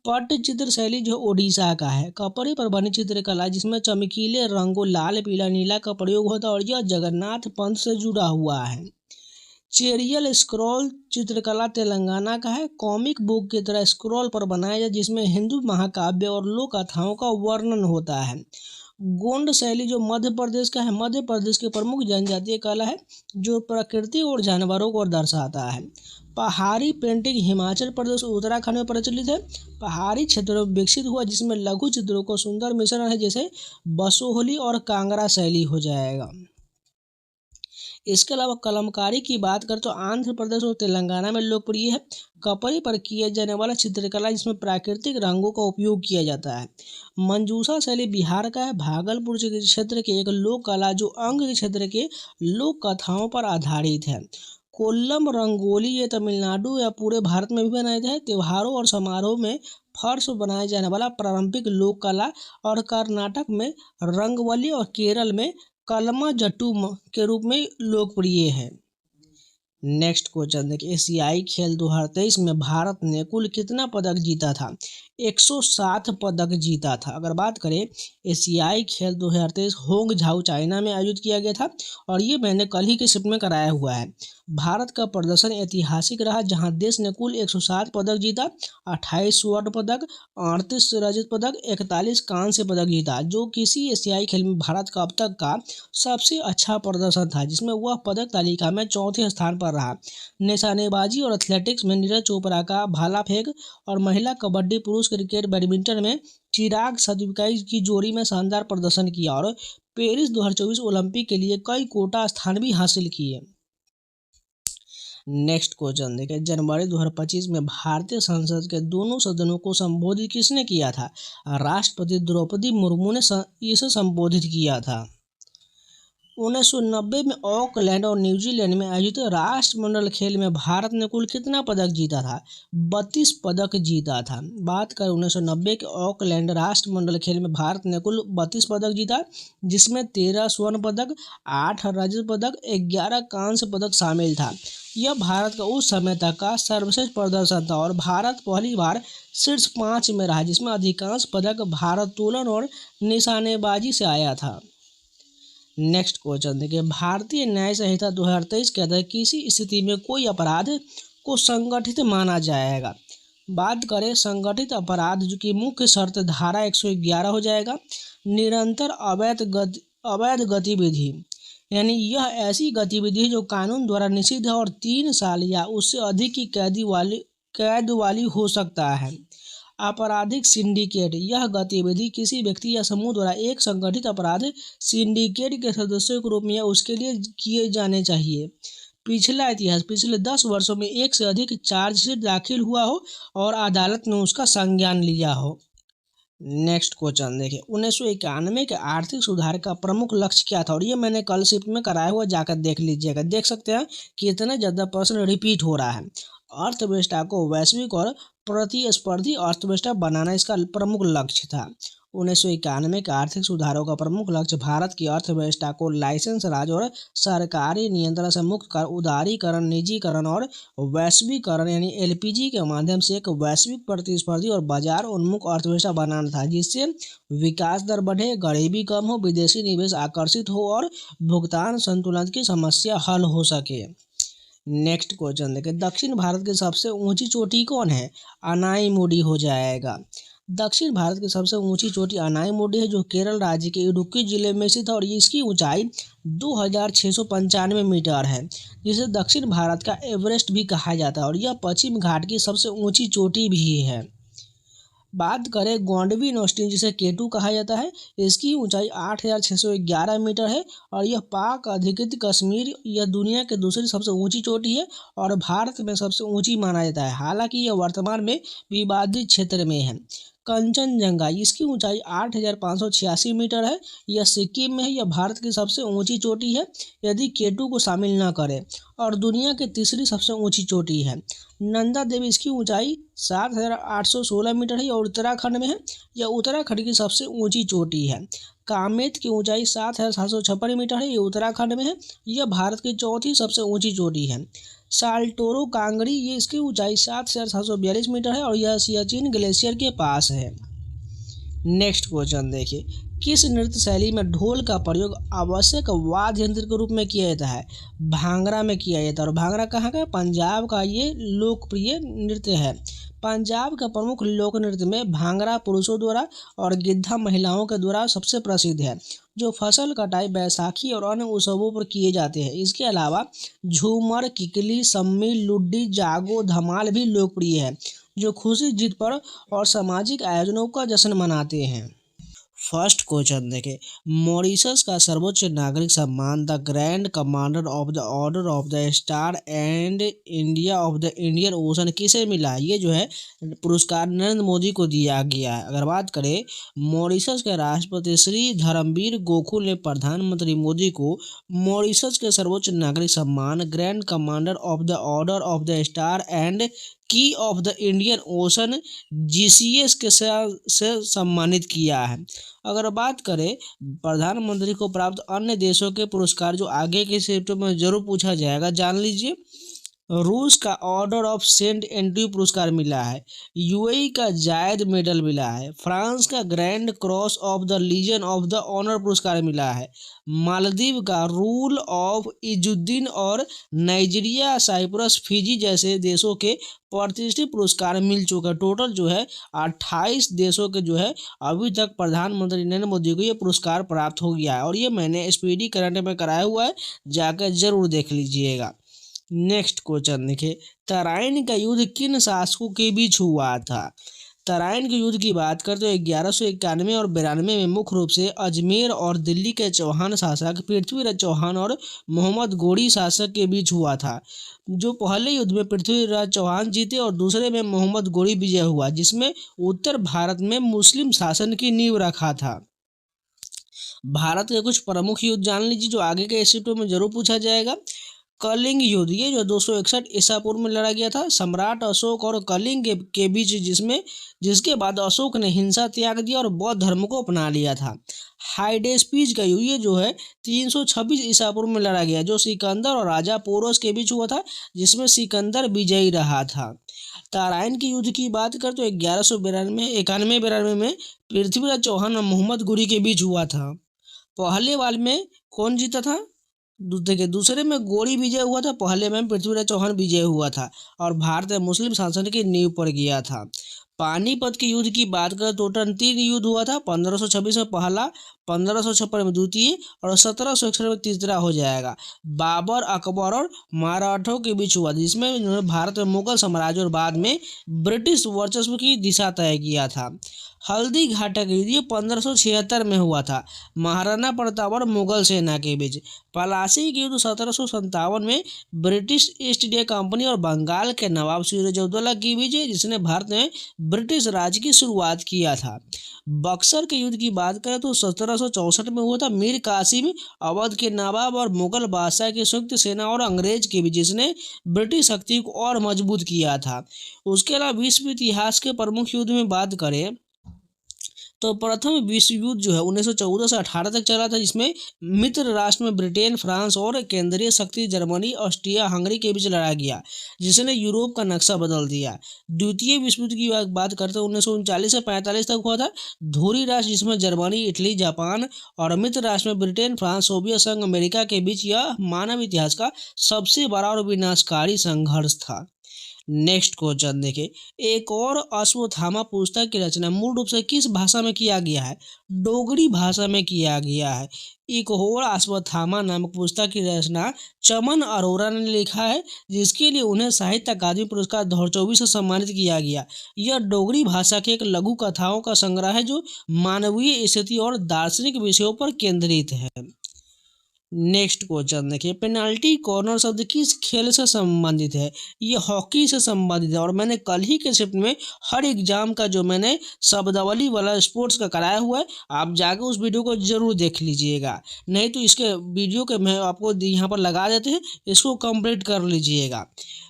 पट्टचित्र शैली जो ओडिशा का है। कपड़े पर बनी चित्रकला जिसमें चमकीले रंगों लाल, पीला, नीला का प्रयोग होता है और यह जगन्नाथ पंथ से जुड़ा हुआ है। चेरियल स्क्रॉल चित्रकला तेलंगाना का है। कॉमिक बुक की तरह स्क्रॉल पर बनाया जाए, जिसमें हिंदू महाकाव्य और लोक कथाओं का वर्णन होता है। गोंड शैली जो मध्य प्रदेश का है, मध्य प्रदेश की प्रमुख जनजातीय कला है जो प्रकृति और जानवरों को दर्शाता है। पहाड़ी पेंटिंग हिमाचल प्रदेश और उत्तराखंड में प्रचलित है। पहाड़ी क्षेत्रों में विकसित हुआ जिसमें लघु चित्रों को सुंदर मिश्रण है, जैसे बसोहली और कांगड़ा शैली हो जाएगा। इसके अलावा कलमकारी की बात करें तो आंध्र प्रदेश और तेलंगाना में लोकप्रिय है। कपड़े पर किया जाने वाला चित्रकला जिसमें प्राकृतिक रंगों का उपयोग किया जाता है। मंजूषा शैली बिहार का है। भागलपुर क्षेत्र के एक लोक कला जो अंग के क्षेत्र के लोक कथाओं पर आधारित है। कोल्लम रंगोली ये तमिलनाडु या पूरे भारत में भी बनाए जाते हैं। त्योहारों और समारोह में फर्श बनाए जाने वाला पारंपरिक लोक कला और कर्नाटक में रंगवली और केरल में कलमा जट्टू के रूप में लोकप्रिय है। नेक्स्ट क्वेश्चन देखिए, एशियाई खेल 2023 में भारत ने कुल कितना पदक जीता था? 107 पदक जीता था। अगर बात करें एशियाई खेल 2023 होंग झाओ चाइना में आयोजित किया गया था और ये मैंने कल ही के शिफ्ट में कराया हुआ है। भारत का प्रदर्शन ऐतिहासिक रहा जहां देश ने कुल 107 पदक जीता, 28 स्वर्ण पदक, 38 रजत पदक, 41 कांस्य पदक जीता, जो किसी एशियाई खेल में भारत का अब तक का सबसे अच्छा प्रदर्शन था, जिसमें वह पदक तालिका में चौथे स्थान पर रहा। निशानेबाजी और एथलेटिक्स में नीरज चोपड़ा का भाला फेंक और महिला कबड्डी, पुरुष क्रिकेट, बैडमिंटन में चिराग सतविकाई की जोड़ी में शानदार प्रदर्शन किया और पेरिस 2024 ओलंपिक के लिए कई कोटा स्थान भी हासिल किए। नेक्स्ट क्वेश्चन देखिए, जनवरी 2025 में भारतीय संसद के दोनों सदनों को संबोधित किसने किया था? राष्ट्रपति द्रौपदी मुर्मू ने इसे संबोधित किया था। 1990 में ऑकलैंड और न्यूजीलैंड में आयोजित राष्ट्रमंडल खेल में भारत ने कुल कितना पदक जीता था? 32 पदक जीता था। बात करें 1990 के ऑकलैंड राष्ट्रमंडल खेल में भारत ने कुल 32 पदक जीता, जिसमें 13 स्वर्ण पदक, 8 रजत पदक, 11 कांस्य पदक शामिल था। यह भारत का उस समय तक का सर्वश्रेष्ठ प्रदर्शन था और भारत पहली बार शीर्ष 5 में रहा, जिसमें अधिकांश पदक भारोत्तोलन और निशानेबाजी से आया था। नेक्स्ट क्वेश्चन देखिए, भारतीय न्याय संहिता 2023 के तहत किसी स्थिति में कोई अपराध को संगठित माना जाएगा? बात करें संगठित अपराध जो कि मुख्य शर्त धारा 111 हो जाएगा। निरंतर अवैध गतिविधि, यानी यह ऐसी गतिविधि जो कानून द्वारा निषिद्ध है और 3 साल या उससे अधिक की कैद वाली हो सकता है। आपराधिक सिंडिकेट, यह गतिविधि किसी व्यक्ति या समूह द्वारा एक संगठित अपराध सिंडिकेट के सदस्यों के रूप में या उसके लिए किए जाने चाहिए। पिछला इतिहास, पिछले 10 वर्षों में एक से अधिक चार्जशीट दाखिल हुआ हो और अदालत ने उसका संज्ञान लिया हो। नेक्स्ट क्वेश्चन देखिए, 1991 के आर्थिक सुधार का प्रमुख लक्ष्य क्या था? और ये मैंने कल शिफ्ट में कराया हुआ, जाकर देख लीजिएगा। देख सकते हैं कि इतना ज़्यादा प्रश्न रिपीट हो रहा है। अर्थव्यवस्था को वैश्विक और प्रतिस्पर्धी अर्थव्यवस्था बनाना इसका प्रमुख लक्ष्य था। 1991 के आर्थिक सुधारों का प्रमुख लक्ष्य भारत की अर्थव्यवस्था को लाइसेंस राज और सरकारी नियंत्रण से मुक्त कर उदारीकरण, निजीकरण और वैश्वीकरण यानी एलपीजी के माध्यम से एक वैश्विक प्रतिस्पर्धी और बाजार उन्मुख अर्थव्यवस्था बनाना था, जिससे विकास दर बढ़े, गरीबी कम हो, विदेशी निवेश आकर्षित हो और भुगतान संतुलन की समस्या हल हो सके। नेक्स्ट क्वेश्चन देखें, दक्षिण भारत की सबसे ऊंची चोटी कौन है? अनाईमुडी हो जाएगा। दक्षिण भारत की सबसे ऊंची चोटी अनाईमुडी है, जो केरल राज्य के इडुक्की जिले में स्थित है और इसकी ऊंचाई 2695 मीटर है, जिसे दक्षिण भारत का एवरेस्ट भी कहा जाता है और यह पश्चिम घाट की सबसे ऊंची चोटी भी है। बात करें गोंडवी नोस्टिन, जिसे केटू कहा जाता है, इसकी ऊंचाई 8611 मीटर है और यह पाक अधिकृत कश्मीर, यह दुनिया के दूसरी सबसे ऊंची चोटी है और भारत में सबसे ऊंची माना जाता है। हालांकि यह वर्तमान में विवादित क्षेत्र में है। कंचनजंगा, इसकी ऊंचाई 8586 मीटर है, यह सिक्किम में है, यह भारत की सबसे ऊंची चोटी है यदि केटू को शामिल न करें और दुनिया की तीसरी सबसे ऊंची चोटी है। नंदा देवी, इसकी ऊंचाई 7816 मीटर है और उत्तराखंड में है, यह उत्तराखंड की सबसे ऊंची चोटी है। कामेत की ऊंचाई 7756 मीटर है, यह उत्तराखंड में है, यह भारत की चौथी सबसे ऊंची चोटी है। साल्टोरो कांगड़ी, ये इसकी ऊंचाई 7742 मीटर है और यह सियाचिन ग्लेशियर के पास है। नेक्स्ट क्वेश्चन देखिए, किस नृत्य शैली में ढोल का प्रयोग आवश्यक वाद्य यंत्र के रूप में किया जाता है? भांगड़ा में किया जाता है और भांगड़ा कहाँ का है? पंजाब का ये लोकप्रिय नृत्य है। पंजाब का प्रमुख लोक नृत्य में भांगड़ा पुरुषों द्वारा और गिद्धा महिलाओं के द्वारा सबसे प्रसिद्ध है, जो फसल कटाई, बैसाखी और अन्य उत्सवों पर किए जाते हैं। इसके अलावा झूमर, किकली, सम्मी, लुड्डी, जागो, धमाल भी लोकप्रिय है, जो खुशी, जीत पर और सामाजिक आयोजनों का जश्न मनाते हैं। फर्स्ट क्वेश्चन देखें, मॉरिशस का सर्वोच्च नागरिक सम्मान the grand Commander of the Order of the Star and India of the Indian ocean किसे मिला है? ये जो है पुरस्कार नरेंद्र मोदी को दिया गया है। अगर बात करें, मॉरिशस के राष्ट्रपति श्री धर्मवीर गोकुल ने प्रधानमंत्री मोदी को मॉरिशस के सर्वोच्च नागरिक सम्मान Grand Commander of the Order of the Star and Key of the Indian Ocean GCS के से सम्मानित किया है। अगर बात करें प्रधानमंत्री को प्राप्त अन्य देशों के पुरस्कार, जो आगे के शिफ्टों में जरूर पूछा जाएगा, जान लीजिए। रूस का ऑर्डर ऑफ सेंट एंड्रयू पुरस्कार मिला है, UAE का जायद मेडल मिला है, फ्रांस का grand cross of the legion of the honour पुरस्कार मिला है, मालदीव का रूल ऑफ इजुद्दीन और नाइजीरिया, साइप्रस, फिजी जैसे देशों के प्रतिष्ठित पुरस्कार मिल चुका। टोटल जो है 28 देशों के जो है अभी तक प्रधानमंत्री नरेंद्र मोदी को ये पुरस्कार प्राप्त हो गया है, और ये मैंने SPD करंट में कराया हुआ है, जाकर जरूर देख लीजिएगा। नेक्स्ट क्वेश्चन देखिए, तराइन का युद्ध किन शासकों के बीच हुआ था? तराइन के युद्ध की बात करते तो 1191 और 92 में मुख्य रूप से अजमेर और दिल्ली के चौहान शासक पृथ्वीराज चौहान और मोहम्मद गोरी शासक के बीच हुआ था। जो पहले युद्ध में पृथ्वीराज चौहान जीते और दूसरे में मोहम्मद गोरी विजय हुआ, जिसमें उत्तर भारत में मुस्लिम शासन की नींव रखा था। भारत के कुछ प्रमुख युद्ध जान लीजिए, जो आगे के शिफ्टों में जरूर पूछा जाएगा। कलिंग युद्ध, ये जो 261 ईसा पूर्व में लड़ा गया था सम्राट अशोक और कलिंग के बीच, जिसके बाद अशोक ने हिंसा त्याग दिया और बौद्ध धर्म को अपना लिया था। हाइडेस्पीज का युद्ध, ये जो है 326 ईसा पूर्व में लड़ा गया, जो सिकंदर और राजा पोरस के बीच हुआ था, जिसमें सिकंदर विजयी रहा था। तराइन के युद्ध की बात करें तो 1191 में पृथ्वीराज चौहान और मोहम्मद गोरी के बीच हुआ था। पहले वाले में कौन जीता था? देखिए, दूसरे में गोरी विजय हुआ था, पहले में पृथ्वीराज चौहान विजय हुआ था और भारत में मुस्लिम शासन की नींव पर गया था। पानीपत के युद्ध की बात करें तो टोटल 3 युद्ध हुआ था, 1526 में पहला, 1556 में द्वितीय और 1761 में तीसरा हो जाएगा। बाबर, अकबर और मराठों के बीच हुआ, जिसमें भारत में मुगल साम्राज्य और बाद में ब्रिटिश वर्चस्व की दिशा तय किया था। हल्दी घाटा का युद्ध 1576 में हुआ था, महाराणा प्रताप और मुगल सेना के बीच। पलासी के युद्ध 1757 में ब्रिटिश ईस्ट इंडिया कंपनी और बंगाल के नवाब सिराजुद्दौला के बीच, जिसने भारत में ब्रिटिश राज की शुरुआत किया था। बक्सर के युद्ध की बात करें तो 1764 में हुआ था, मीर कासिम अवध के नवाब और मुगल बादशाह की संयुक्त सेना और अंग्रेज के बीच, जिसने ब्रिटिश शक्ति को और मजबूत किया था। उसके अलावा विश्व इतिहास के प्रमुख युद्ध में बात करें तो प्रथम विश्व युद्ध जो है 1914 से 18 तक चला था, जिसमें मित्र राष्ट्र में ब्रिटेन, फ्रांस और केंद्रीय शक्ति जर्मनी, ऑस्ट्रिया हंगरी के बीच लड़ा गया, जिसने यूरोप का नक्शा बदल दिया। द्वितीय विश्व युद्ध की बात करते हैं 1939 से 45 तक हुआ था। धुरी राष्ट्र, जिसमें जर्मनी, इटली, जापान और मित्र राष्ट्र में ब्रिटेन, फ्रांस, सोवियत संघ, अमेरिका के बीच, यह मानव इतिहास का सबसे बड़ा और विनाशकारी संघर्ष था। नेक्स्ट क्वेश्चन देखिए, एक और अश्वत्थामा पुस्तक की रचना मूल रूप से किस भाषा में किया गया है? डोगरी भाषा में किया गया है। एक और अश्वत्थामा नामक पुस्तक की रचना चमन अरोरा ने लिखा है, जिसके लिए उन्हें साहित्य अकादमी पुरस्कार 2024 से सम्मानित किया गया। यह डोगरी भाषा के एक लघु कथाओं का संग्रह है, जो मानवीय स्थिति और दार्शनिक विषयों पर केंद्रित है। नेक्स्ट क्वेश्चन देखिए, पेनाल्टी कॉर्नर शब्द किस खेल से संबंधित है? ये हॉकी से संबंधित है, और मैंने कल ही के शिफ्ट में हर एग्जाम का जो मैंने शब्दावली वाला स्पोर्ट्स का कराया हुआ है, आप जाकर उस वीडियो को जरूर देख लीजिएगा, नहीं तो इसके वीडियो के मैं आपको यहाँ पर लगा देते हैं, इसको कंप्लीट कर लीजिएगा।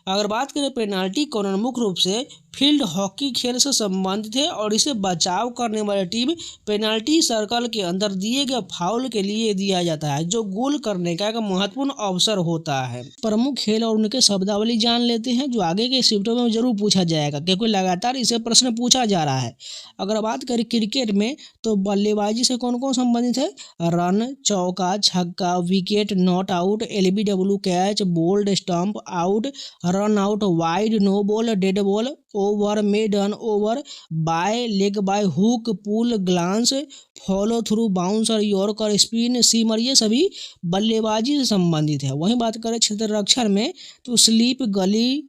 अगर बात करें पेनाल्टी कॉर्नर मुख्य रूप से फील्ड हॉकी खेल से संबंधित है, और इसे बचाव करने वाली टीम पेनाल्टी सर्कल के अंदर दिए गए फाउल के लिए दिया जाता है, जो गोल करने का एक महत्वपूर्ण अवसर होता है। प्रमुख खेल और उनके शब्दावली जान लेते हैं, जो आगे के शिफ्टों में जरूर पूछा जाएगा, क्योंकि लगातार इसे प्रश्न पूछा जा रहा है। अगर बात करें क्रिकेट में तो बल्लेबाजी से कौन कौन संबंधित है? रन, चौका, छक्का, wicket, not out, LBW catch, bowled, stump, out, run out, wide, no ball, dead ball, over, maiden over, bye leg, bye hook, pull, glance, follow through, bouncer, yorker, spin, seamer, ये सभी बल्लेबाजी से संबंधित है। वहीं बात करें क्षेत्ररक्षण में तो स्लीप, गली,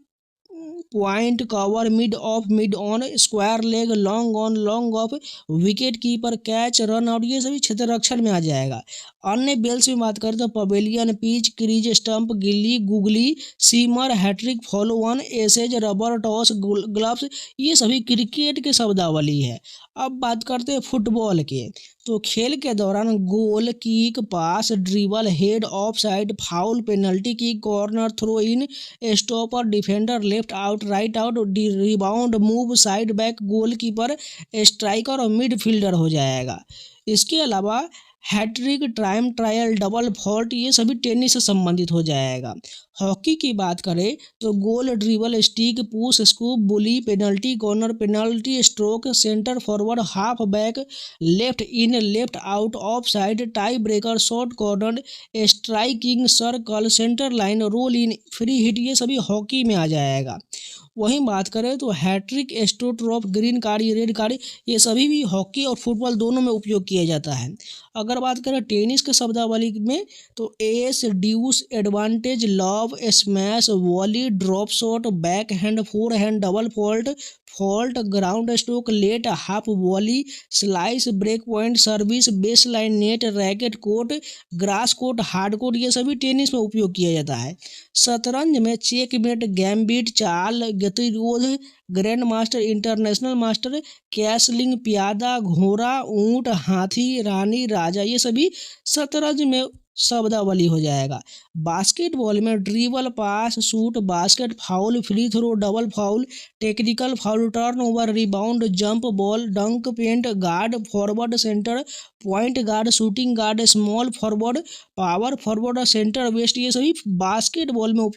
point, cover, mid on, square leg, long on, long off, wicket keeper, catch, run out, ये सभी क्षेत्र रक्षण में आ जाएगा। अन्य बेल्स में बात करें तो पवेलियन, पिच, क्रीज, स्टंप, गिल्ली, googly, seamer, hattrick, follow on, Ashes, rubber, toss, gloves, ये सभी क्रिकेट के शब्दावली है। अब बात करते हैं फुटबॉल के, तो खेल के दौरान goal, kick, pass, dribble, head, offside, foul, penalty kick, corner, throw in, stopper, defender, left out, right out, rebound, move, side back, goalkeeper, striker और मिडफील्डर हो जाएगा। इसके अलावा hat trick, time trial, double fault, ये सभी tennis से संबंधित हो जाएगा। हॉकी की बात करें तो goal, dribble, stick, push, scoop, bully, penalty corner, penalty stroke, centre forward, half back, left in, left out, offside, tie breaker, short corner, striking, circle, centre line, roll in, free hit, ये सभी hockey में आ जाएगा। वहीं बात करें तो hattrick, stroke, green card, red card, ये सभी भी हॉकी और फुटबॉल दोनों में उपयोग किया जाता है। अगर बात करें टेनिस के शब्दावली में तो ace, deuce, advantage, love, smash, volley, drop shot, backhand, forehand, double fault, fault, ground stroke, let, half volley, slice, break point, service, baseline, net, racket court, grass court, hard court, ये सभी tennis में उपयोग किया जाता है। शतरंज में checkmate, gambit, चाल, गतिरोध, grandmaster, international master, castling, प्यादा, घोड़ा, ऊंट, हाथी, रानी, राजा, ये सभी शतरंज में शब्दावली हो जाएगा। बास्केटबॉल में dribble, pass, shoot, basket, foul, free throw, double foul, technical foul, turnover, rebound, jump ball, dunk, paint, guard, forward, centre, point guard, shooting guard, small forward, power forward, centre वेस्ट, ये सभी basketball में।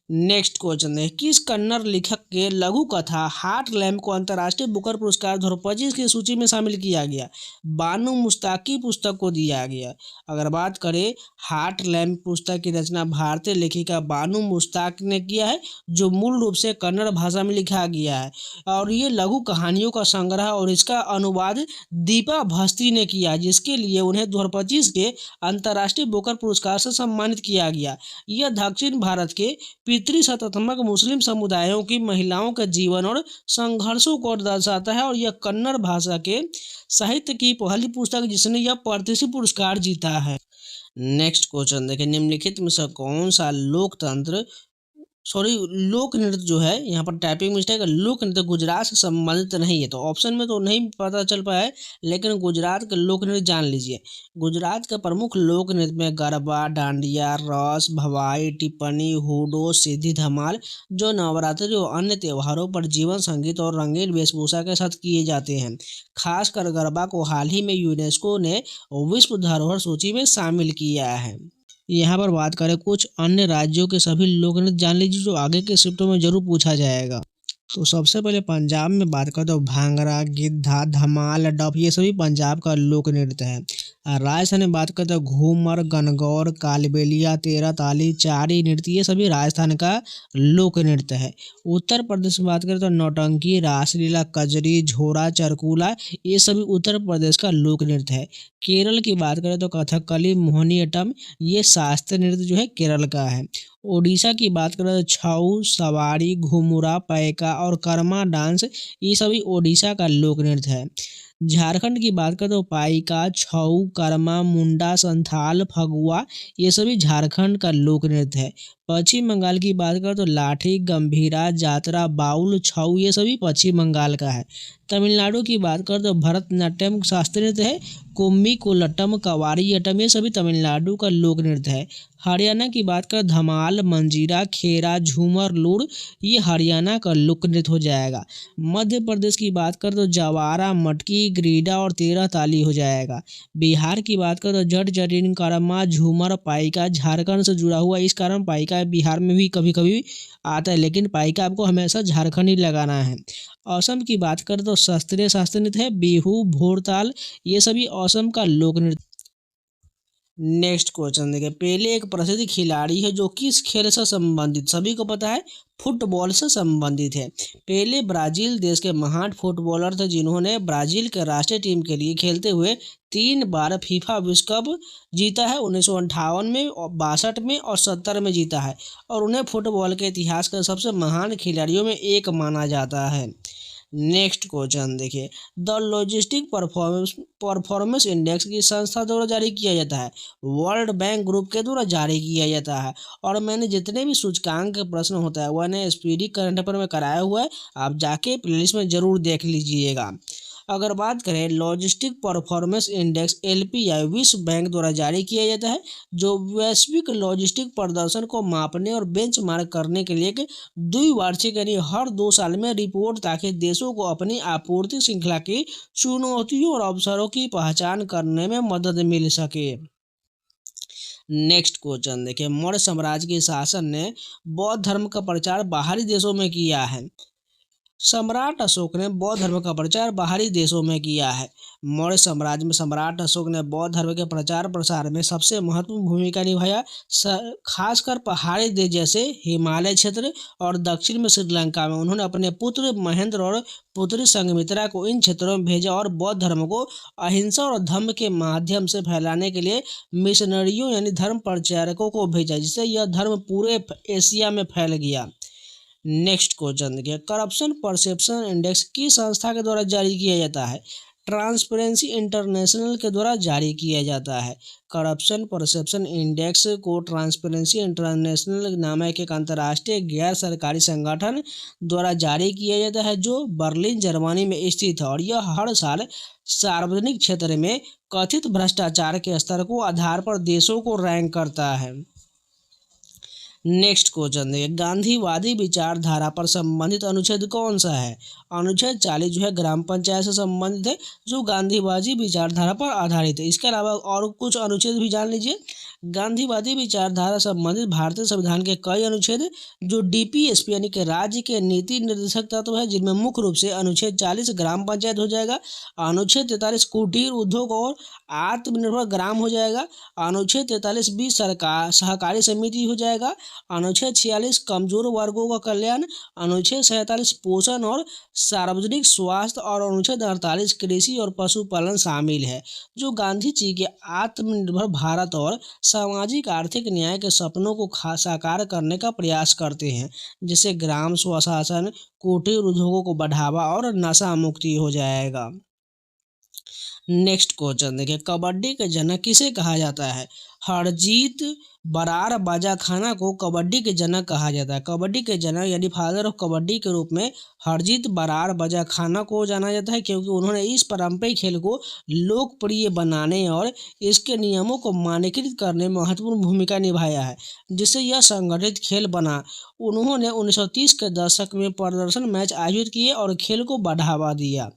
Next question है, किस कन्नड़ लेखक के लघु कथा हार्ट लैम्प को अंतर्राष्ट्रीय बुकर पुरस्कार 2025 की सूची में शामिल किया गया? बानू मुस्ताकी पुस्तक को दिया गया। अगर बात करें हार्ट लैम्प पुस्तक की रचना भारतीय लेखिका बानू मुस्ताक ने किया है, जो मूल रूप से कन्नड़ भाषा में लिखा गया है, और ये लघु कहानियों का संग्रह और इसका अनुवाद दीपा भस्त्री ने किया, जिसके लिए उन्हें 2025 के अंतर्राष्ट्रीय बुकर पुरस्कार से सम्मानित किया गया। यह दक्षिण भारत के पितृसत्तात्मक मुस्लिम समुदायों की महिलाओं के जीवन और संघर्षों को दर्शाता है, और यह कन्नड़ भाषा के साहित्य की पहली पुस्तक जिसने यह प्रतिष्ठित पुरस्कार जीता है। नेक्स्ट क्वेश्चन देखिए, निम्नलिखित में से कौन सा लोक नृत्य जो है, यहाँ पर टाइपिंग मिस्टेक है, लोक नृत्य गुजरात से संबंधित नहीं है? तो ऑप्शन में तो नहीं पता चल पाया है, लेकिन गुजरात के लोक नृत्य जान लीजिए। गुजरात के प्रमुख लोक नृत्य में गरबा, डांडिया, रस, भवाई, टिप्पणी, हुडो, सिद्धि धमाल, जो नवरात्रि और अन्य त्योहारों पर जीवन संगीत और रंगीन वेशभूषा के साथ किए जाते हैं। खासकर गरबा को हाल ही में यूनेस्को ने विश्व धरोहर सूची में शामिल किया है। यहाँ पर बात करें कुछ अन्य राज्यों के सभी लोक नृत्य जान लीजिए, जो आगे के शिफ्टों में जरूर पूछा जाएगा। तो सबसे पहले पंजाब में बात करें तो भांगड़ा, गिद्धा, धमाल, डफ, ये सभी पंजाब का लोक नृत्य है। राजस्थान में बात करें तो घूमर, गणगौर, कालबेलिया, तेरह ताली, चारी नृत्य, ये सभी राजस्थान का लोक नृत्य है। उत्तर प्रदेश में बात करें तो नौटंकी, रासलीला, कजरी, झोरा, चरकूला, ये सभी उत्तर प्रदेश का लोक नृत्य है। केरल की बात करें तो कथकली, मोहिनीअट्टम, ये शास्त्रीय नृत्य जो है केरल का है। ओडिशा की बात करें तो छऊ, सवारी, घुमुरा, पैका और कर्मा डांस, ये सभी ओडिशा का लोक नृत्य है। झारखंड की बात करें तो पाइका, छऊ, कर्मा, मुंडा, संथाल, फगुआ, ये सभी झारखंड का लोक नृत्य है। पश्चिम बंगाल की बात करें तो लाठी, गंभीरा, जातरा, बाउल, छऊ, ये सभी पश्चिम बंगाल का है। तमिलनाडु की बात करें तो भरतनाट्यम शास्त्रीय नृत्य है। कुम्मी, कोलट्टम, कवारियट्टम, ये सभी तमिलनाडु का लोक नृत्य है। हरियाणा की बात करें धमाल, मंजीरा, खेरा, झूमर, लूर, ये हरियाणा का लोक नृत्य हो जाएगा। मध्य प्रदेश की बात करें तो जवारा, मटकी, ग्रीडा और तेरह ताली हो जाएगा। बिहार की बात करें तो जट, जटिन, कर्मा, झूमर, पाइका झारखंड से जुड़ा हुआ, इस कारण पाइका बिहार में भी कभी कभी आता है, लेकिन पाइका आपको हमेशा झारखंड ही लगाना है। असम की बात करें तो शास्त्रीय नृत्य है। बिहू, भोरताल, ये सभी असम का लोक नृत्य। नेक्स्ट क्वेश्चन देखिए, पेले एक प्रसिद्ध खिलाड़ी है जो किस खेल से संबंधित, सभी को पता है, फुटबॉल से संबंधित है। पेले ब्राजील देश के महान फुटबॉलर थे जिन्होंने ब्राजील के राष्ट्रीय टीम के लिए खेलते हुए 3 बार फीफा विश्व कप जीता है। 1958 में, 62 में और 70 में जीता है और उन्हें फुटबॉल के इतिहास के सबसे महान खिलाड़ियों में एक माना जाता है। नेक्स्ट क्वेश्चन देखिए, द लॉजिस्टिक परफॉर्मेंस इंडेक्स की संस्था द्वारा जारी किया जाता है, वर्ल्ड बैंक ग्रुप के द्वारा जारी किया जाता है। और मैंने जितने भी सूचकांक के प्रश्न होता है वह स्पीडी करंट अफेयर में कराया हुआ है, आप जाके प्लेलिस्ट में जरूर देख लीजिएगा। अगर बात करें लॉजिस्टिक परफॉर्मेंस इंडेक्स LPI विश्व बैंक द्वारा जारी किया जाता है, जो वैश्विक लॉजिस्टिक प्रदर्शन को मापने और बेंचमार्क करने के लिए एक द्विवार्षिक यानी हर 2 साल में रिपोर्ट, ताकि देशों को अपनी आपूर्ति श्रृंखला की चुनौतियों और अवसरों की पहचान करने में मदद मिल सके। नेक्स्ट क्वेश्चन देखिए, मौर्य साम्राज्य के शासन ने बौद्ध धर्म का प्रचार बाहरी देशों में किया है। सम्राट अशोक ने बौद्ध धर्म का प्रचार बाहरी देशों में किया है। मौर्य साम्राज्य में सम्राट अशोक ने बौद्ध धर्म के प्रचार प्रसार में सबसे महत्वपूर्ण भूमिका निभाया। खासकर पहाड़ी देश जैसे हिमालय क्षेत्र और दक्षिण में श्रीलंका में उन्होंने अपने पुत्र महेंद्र और पुत्री संघमित्रा को इन क्षेत्रों में भेजा और बौद्ध धर्म को अहिंसा और धम्म के माध्यम से फैलाने के लिए मिशनरियों यानी धर्म प्रचारकों को भेजा, जिससे यह धर्म पूरे एशिया में फैल गया। नेक्स्ट क्वेश्चन देखिए, करप्शन परसेप्शन इंडेक्स किस संस्था के द्वारा जारी किया जाता है, ट्रांसपेरेंसी इंटरनेशनल के द्वारा जारी किया जाता है। करप्शन परसेप्शन इंडेक्स को ट्रांसपेरेंसी इंटरनेशनल नामक एक अंतर्राष्ट्रीय गैर सरकारी संगठन द्वारा जारी किया जाता है, जो बर्लिन जर्मनी में स्थित है और यह हर साल सार्वजनिक क्षेत्र में कथित भ्रष्टाचार के स्तर को आधार पर देशों को रैंक करता है। नेक्स्ट क्वेश्चन देखिए, गांधीवादी विचारधारा पर संबंधित अनुच्छेद कौन सा है। अनुच्छेद 40 जो है ग्राम पंचायत से संबंधित है, जो गांधीवादी विचारधारा पर आधारित है। इसके अलावा और कुछ अनुच्छेद भी जान लीजिए। गांधीवादी विचारधारा संबंधित भारतीय संविधान के कई अनुच्छेद जो DPSP यानी कि राज्य के नीति निर्देशक तत्व है, जिनमें मुख्य रूप से अनुच्छेद 40 ग्राम पंचायत हो जाएगा, अनुच्छेद 43 कुटीर उद्योग और आत्मनिर्भर ग्राम हो जाएगा, अनुच्छेद 43B सरकार सहकारी समिति हो जाएगा, अनुच्छेद 46 कमजोर वर्गों का कल्याण, अनुच्छेद 47 पोषण और सार्वजनिक स्वास्थ्य और अनुच्छेद 48 कृषि और पशुपालन शामिल है, जो गांधी जी के आत्मनिर्भर भारत और सामाजिक आर्थिक न्याय के सपनों को साकार करने का प्रयास करते हैं, जिससे ग्राम स्वशासन, कुटीर उद्योगों को बढ़ावा और नशा मुक्ति हो जाएगा। नेक्स्ट क्वेश्चन देखिए, कबड्डी के जनक किसे कहा जाता है। हरजीत बरार बाजाखाना को कबड्डी के जनक कहा जाता है। कबड्डी के जनक यानी फादर ऑफ कबड्डी के रूप में हरजीत बरार बाजाखाना को जाना जाता है, क्योंकि उन्होंने इस पारंपरिक खेल को लोकप्रिय बनाने और इसके नियमों को मानकीकृत करने में महत्वपूर्ण भूमिका निभाया है, जिससे यह संगठित खेल बना। उन्होंने 1930 के दशक में प्रदर्शन मैच आयोजित किए और खेल को बढ़ावा दिया।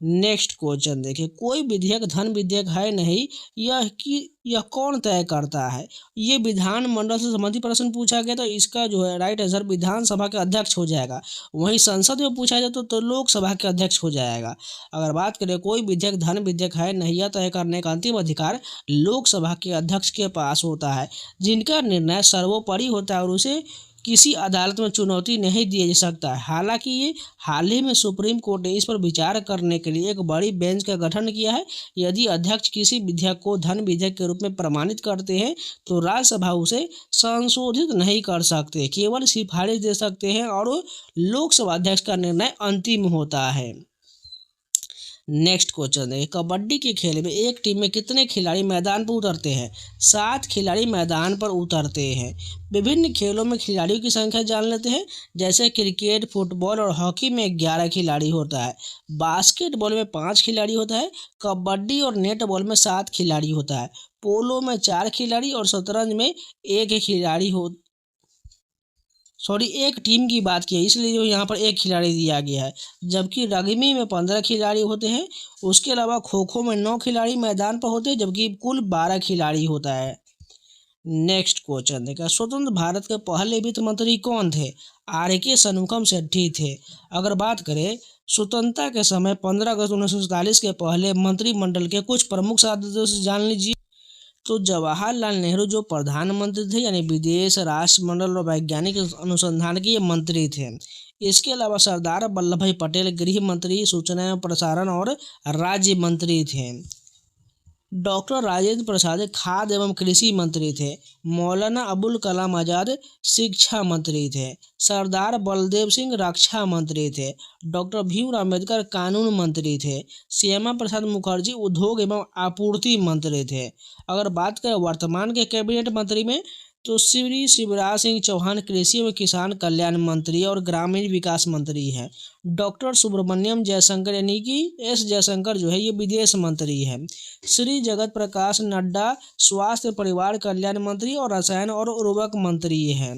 नेक्स्ट क्वेश्चन देखिए, कोई विधेयक धन विधेयक है नहीं, यह कौन तय करता है। ये विधानमंडल से संबंधित प्रश्न पूछा गया, तो इसका जो है राइट आंसर विधानसभा के अध्यक्ष हो जाएगा। वहीं संसद में पूछा जाए तो लोकसभा के अध्यक्ष हो जाएगा। अगर बात करें कोई विधेयक धन विधेयक है नहीं, यह तय करने का अंतिम अधिकार लोकसभा के अध्यक्ष के पास होता है, जिनका निर्णय सर्वोपरि होता है और उसे किसी अदालत में चुनौती नहीं दिया जा सकता है। हालांकि ये हाल ही में सुप्रीम कोर्ट ने इस पर विचार करने के लिए एक बड़ी बेंच का गठन किया है। यदि अध्यक्ष किसी विधेयक को धन विधेयक के रूप में प्रमाणित करते हैं तो राज्यसभा उसे संशोधित नहीं कर सकते, केवल सिफारिश दे सकते हैं और लोकसभा अध्यक्ष का निर्णय अंतिम होता है। नेक्स्ट क्वेश्चन है, कबड्डी के खेल में एक टीम में कितने खिलाड़ी मैदान पर उतरते हैं। 7 खिलाड़ी मैदान पर उतरते हैं। विभिन्न खेलों में खिलाड़ियों की संख्या जान लेते हैं, जैसे क्रिकेट, फुटबॉल और हॉकी में 11 खिलाड़ी होता है, बास्केटबॉल में 5 खिलाड़ी होता है, कबड्डी और नेटबॉल में 7 खिलाड़ी होता है, पोलो में 4 खिलाड़ी और शतरंज में 1 खिलाड़ी एक टीम की बात की है, इसलिए जो यहाँ पर 1 खिलाड़ी दिया गया है। जबकि रग्बी में 15 खिलाड़ी होते हैं। उसके अलावा खो खो में 9 खिलाड़ी मैदान पर होते हैं, जबकि कुल 12 खिलाड़ी होता है। नेक्स्ट क्वेश्चन देखा, स्वतंत्र भारत के पहले वित्त मंत्री कौन थे। RK शनमुखम शेट्टी थे। अगर बात करें स्वतंत्रता के समय 15 अगस्त 1947 के पहले मंत्रिमंडल के कुछ प्रमुख सदस्यों से जान लीजिए। तो जवाहरलाल नेहरू जो प्रधानमंत्री थे यानी विदेश राष्ट्रमंडल और वैज्ञानिक अनुसंधान के ये मंत्री थे। इसके अलावा सरदार वल्लभ भाई पटेल गृह मंत्री, सूचना एवं प्रसारण और राज्य मंत्री थे। डॉक्टर राजेंद्र प्रसाद खाद्य एवं कृषि मंत्री थे। मौलाना अबुल कलाम आज़ाद शिक्षा मंत्री थे। सरदार बलदेव सिंह रक्षा मंत्री थे। डॉक्टर भीमराव अम्बेडकर कानून मंत्री थे। श्यामा प्रसाद मुखर्जी उद्योग एवं आपूर्ति मंत्री थे। अगर बात करें वर्तमान के कैबिनेट मंत्री में, तो श्री शिवराज सिंह चौहान कृषि एवं किसान कल्याण मंत्री और ग्रामीण विकास मंत्री हैं। डॉक्टर सुब्रमण्यम जयशंकर यानी कि एस जयशंकर जो है ये विदेश मंत्री है। श्री जगत प्रकाश नड्डा स्वास्थ्य परिवार कल्याण मंत्री और रसायन और उर्वरक मंत्री हैं।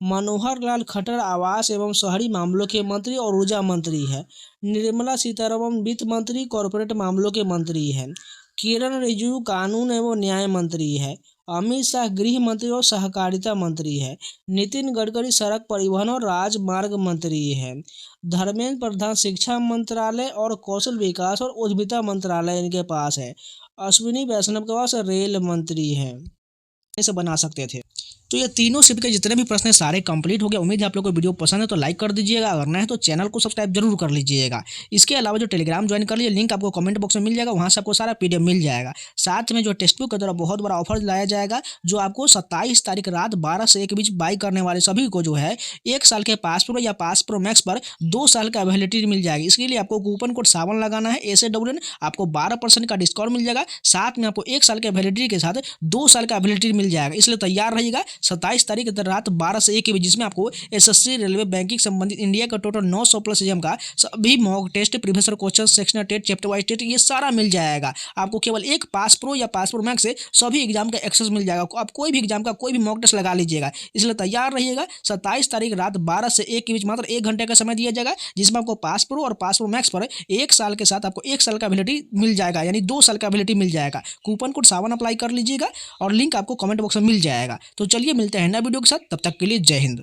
मनोहर लाल खट्टर आवास एवं शहरी मामलों के मंत्री और ऊर्जा मंत्री है। निर्मला सीतारमण वित्त मंत्री कॉरपोरेट मामलों के मंत्री हैं। किरण रिजिजू कानून एवं न्याय मंत्री है। अमित शाह गृह मंत्री और सहकारिता मंत्री है। नितिन गडकरी सड़क परिवहन और राजमार्ग मंत्री है। धर्मेंद्र प्रधान शिक्षा मंत्रालय और कौशल विकास और उद्यमिता मंत्रालय इनके पास है। अश्विनी वैष्णव के पास रेल मंत्री है। इसे बना सकते थे। तो ये तीनों शिफ्ट के जितने भी प्रश्न हैं सारे कंप्लीट हो गए। उम्मीद है आप लोगों को वीडियो पसंद है तो लाइक कर दीजिएगा, अगर नया है तो चैनल को सब्सक्राइब जरूर कर लीजिएगा। इसके अलावा जो टेलीग्राम ज्वाइन कर लीजिए, लिंक आपको कमेंट बॉक्स में मिल जाएगा, वहाँ से आपको सारा पीडीएफ मिल जाएगा। साथ में जो टेक्स्ट बुक के द्वारा बहुत बड़ा ऑफर लाया जाएगा, जो आपको 27 तारीख रात 12 से 1 के बीच बाई करने वाले सभी को जो है 1 साल के पास प्रो या पास प्रो मैक्स पर 2 साल का वैलिडिटी मिल जाएगी। इसके लिए आपको कूपन कोड सावन लगाना है SAWN, आपको 12% का डिस्काउंट मिल जाएगा। साथ में आपको 1 साल के वैलिडिटी के साथ 2 साल का वैलिडिटी मिल जाएगा। इसलिए तैयार रहिएगा। 27 तारीख रात 12 से 1 के बीच, जिसमें आपको SSC रेलवे बैंकिंग संबंधित इंडिया का टोटल 900 प्लस एग्जाम का सभी mock test, previous question, sectional test, chapter wise test, ये सारा मिल जाएगा। आपको केवल एक पास प्रो या पास प्रो मैक्स से सभी एग्जाम का एक्सेस मिल जाएगा। आप कोई भी एग्जाम का कोई भी मॉक टेस्ट लगा लीजिएगा। इसलिए तैयार रहिएगा। 27 तारीख रात 12 से 1 के बीच मात्र 1 घंटे का समय दिया जाएगा, जिसमें आपको पास प्रो और पास प्रो मैक्स पर 1 साल के साथ आपको 1 साल का वैलिडिटी मिल जाएगा, यानी 2 साल का वैलिडिटी मिल जाएगा। कूपन कोड सावन अप्लाई कर लीजिएगा और लिंक आपको कमेंट बॉक्स में मिल जाएगा। तो चलिए मिलते हैं नए वीडियो के साथ, तब तक के लिए जय हिंद।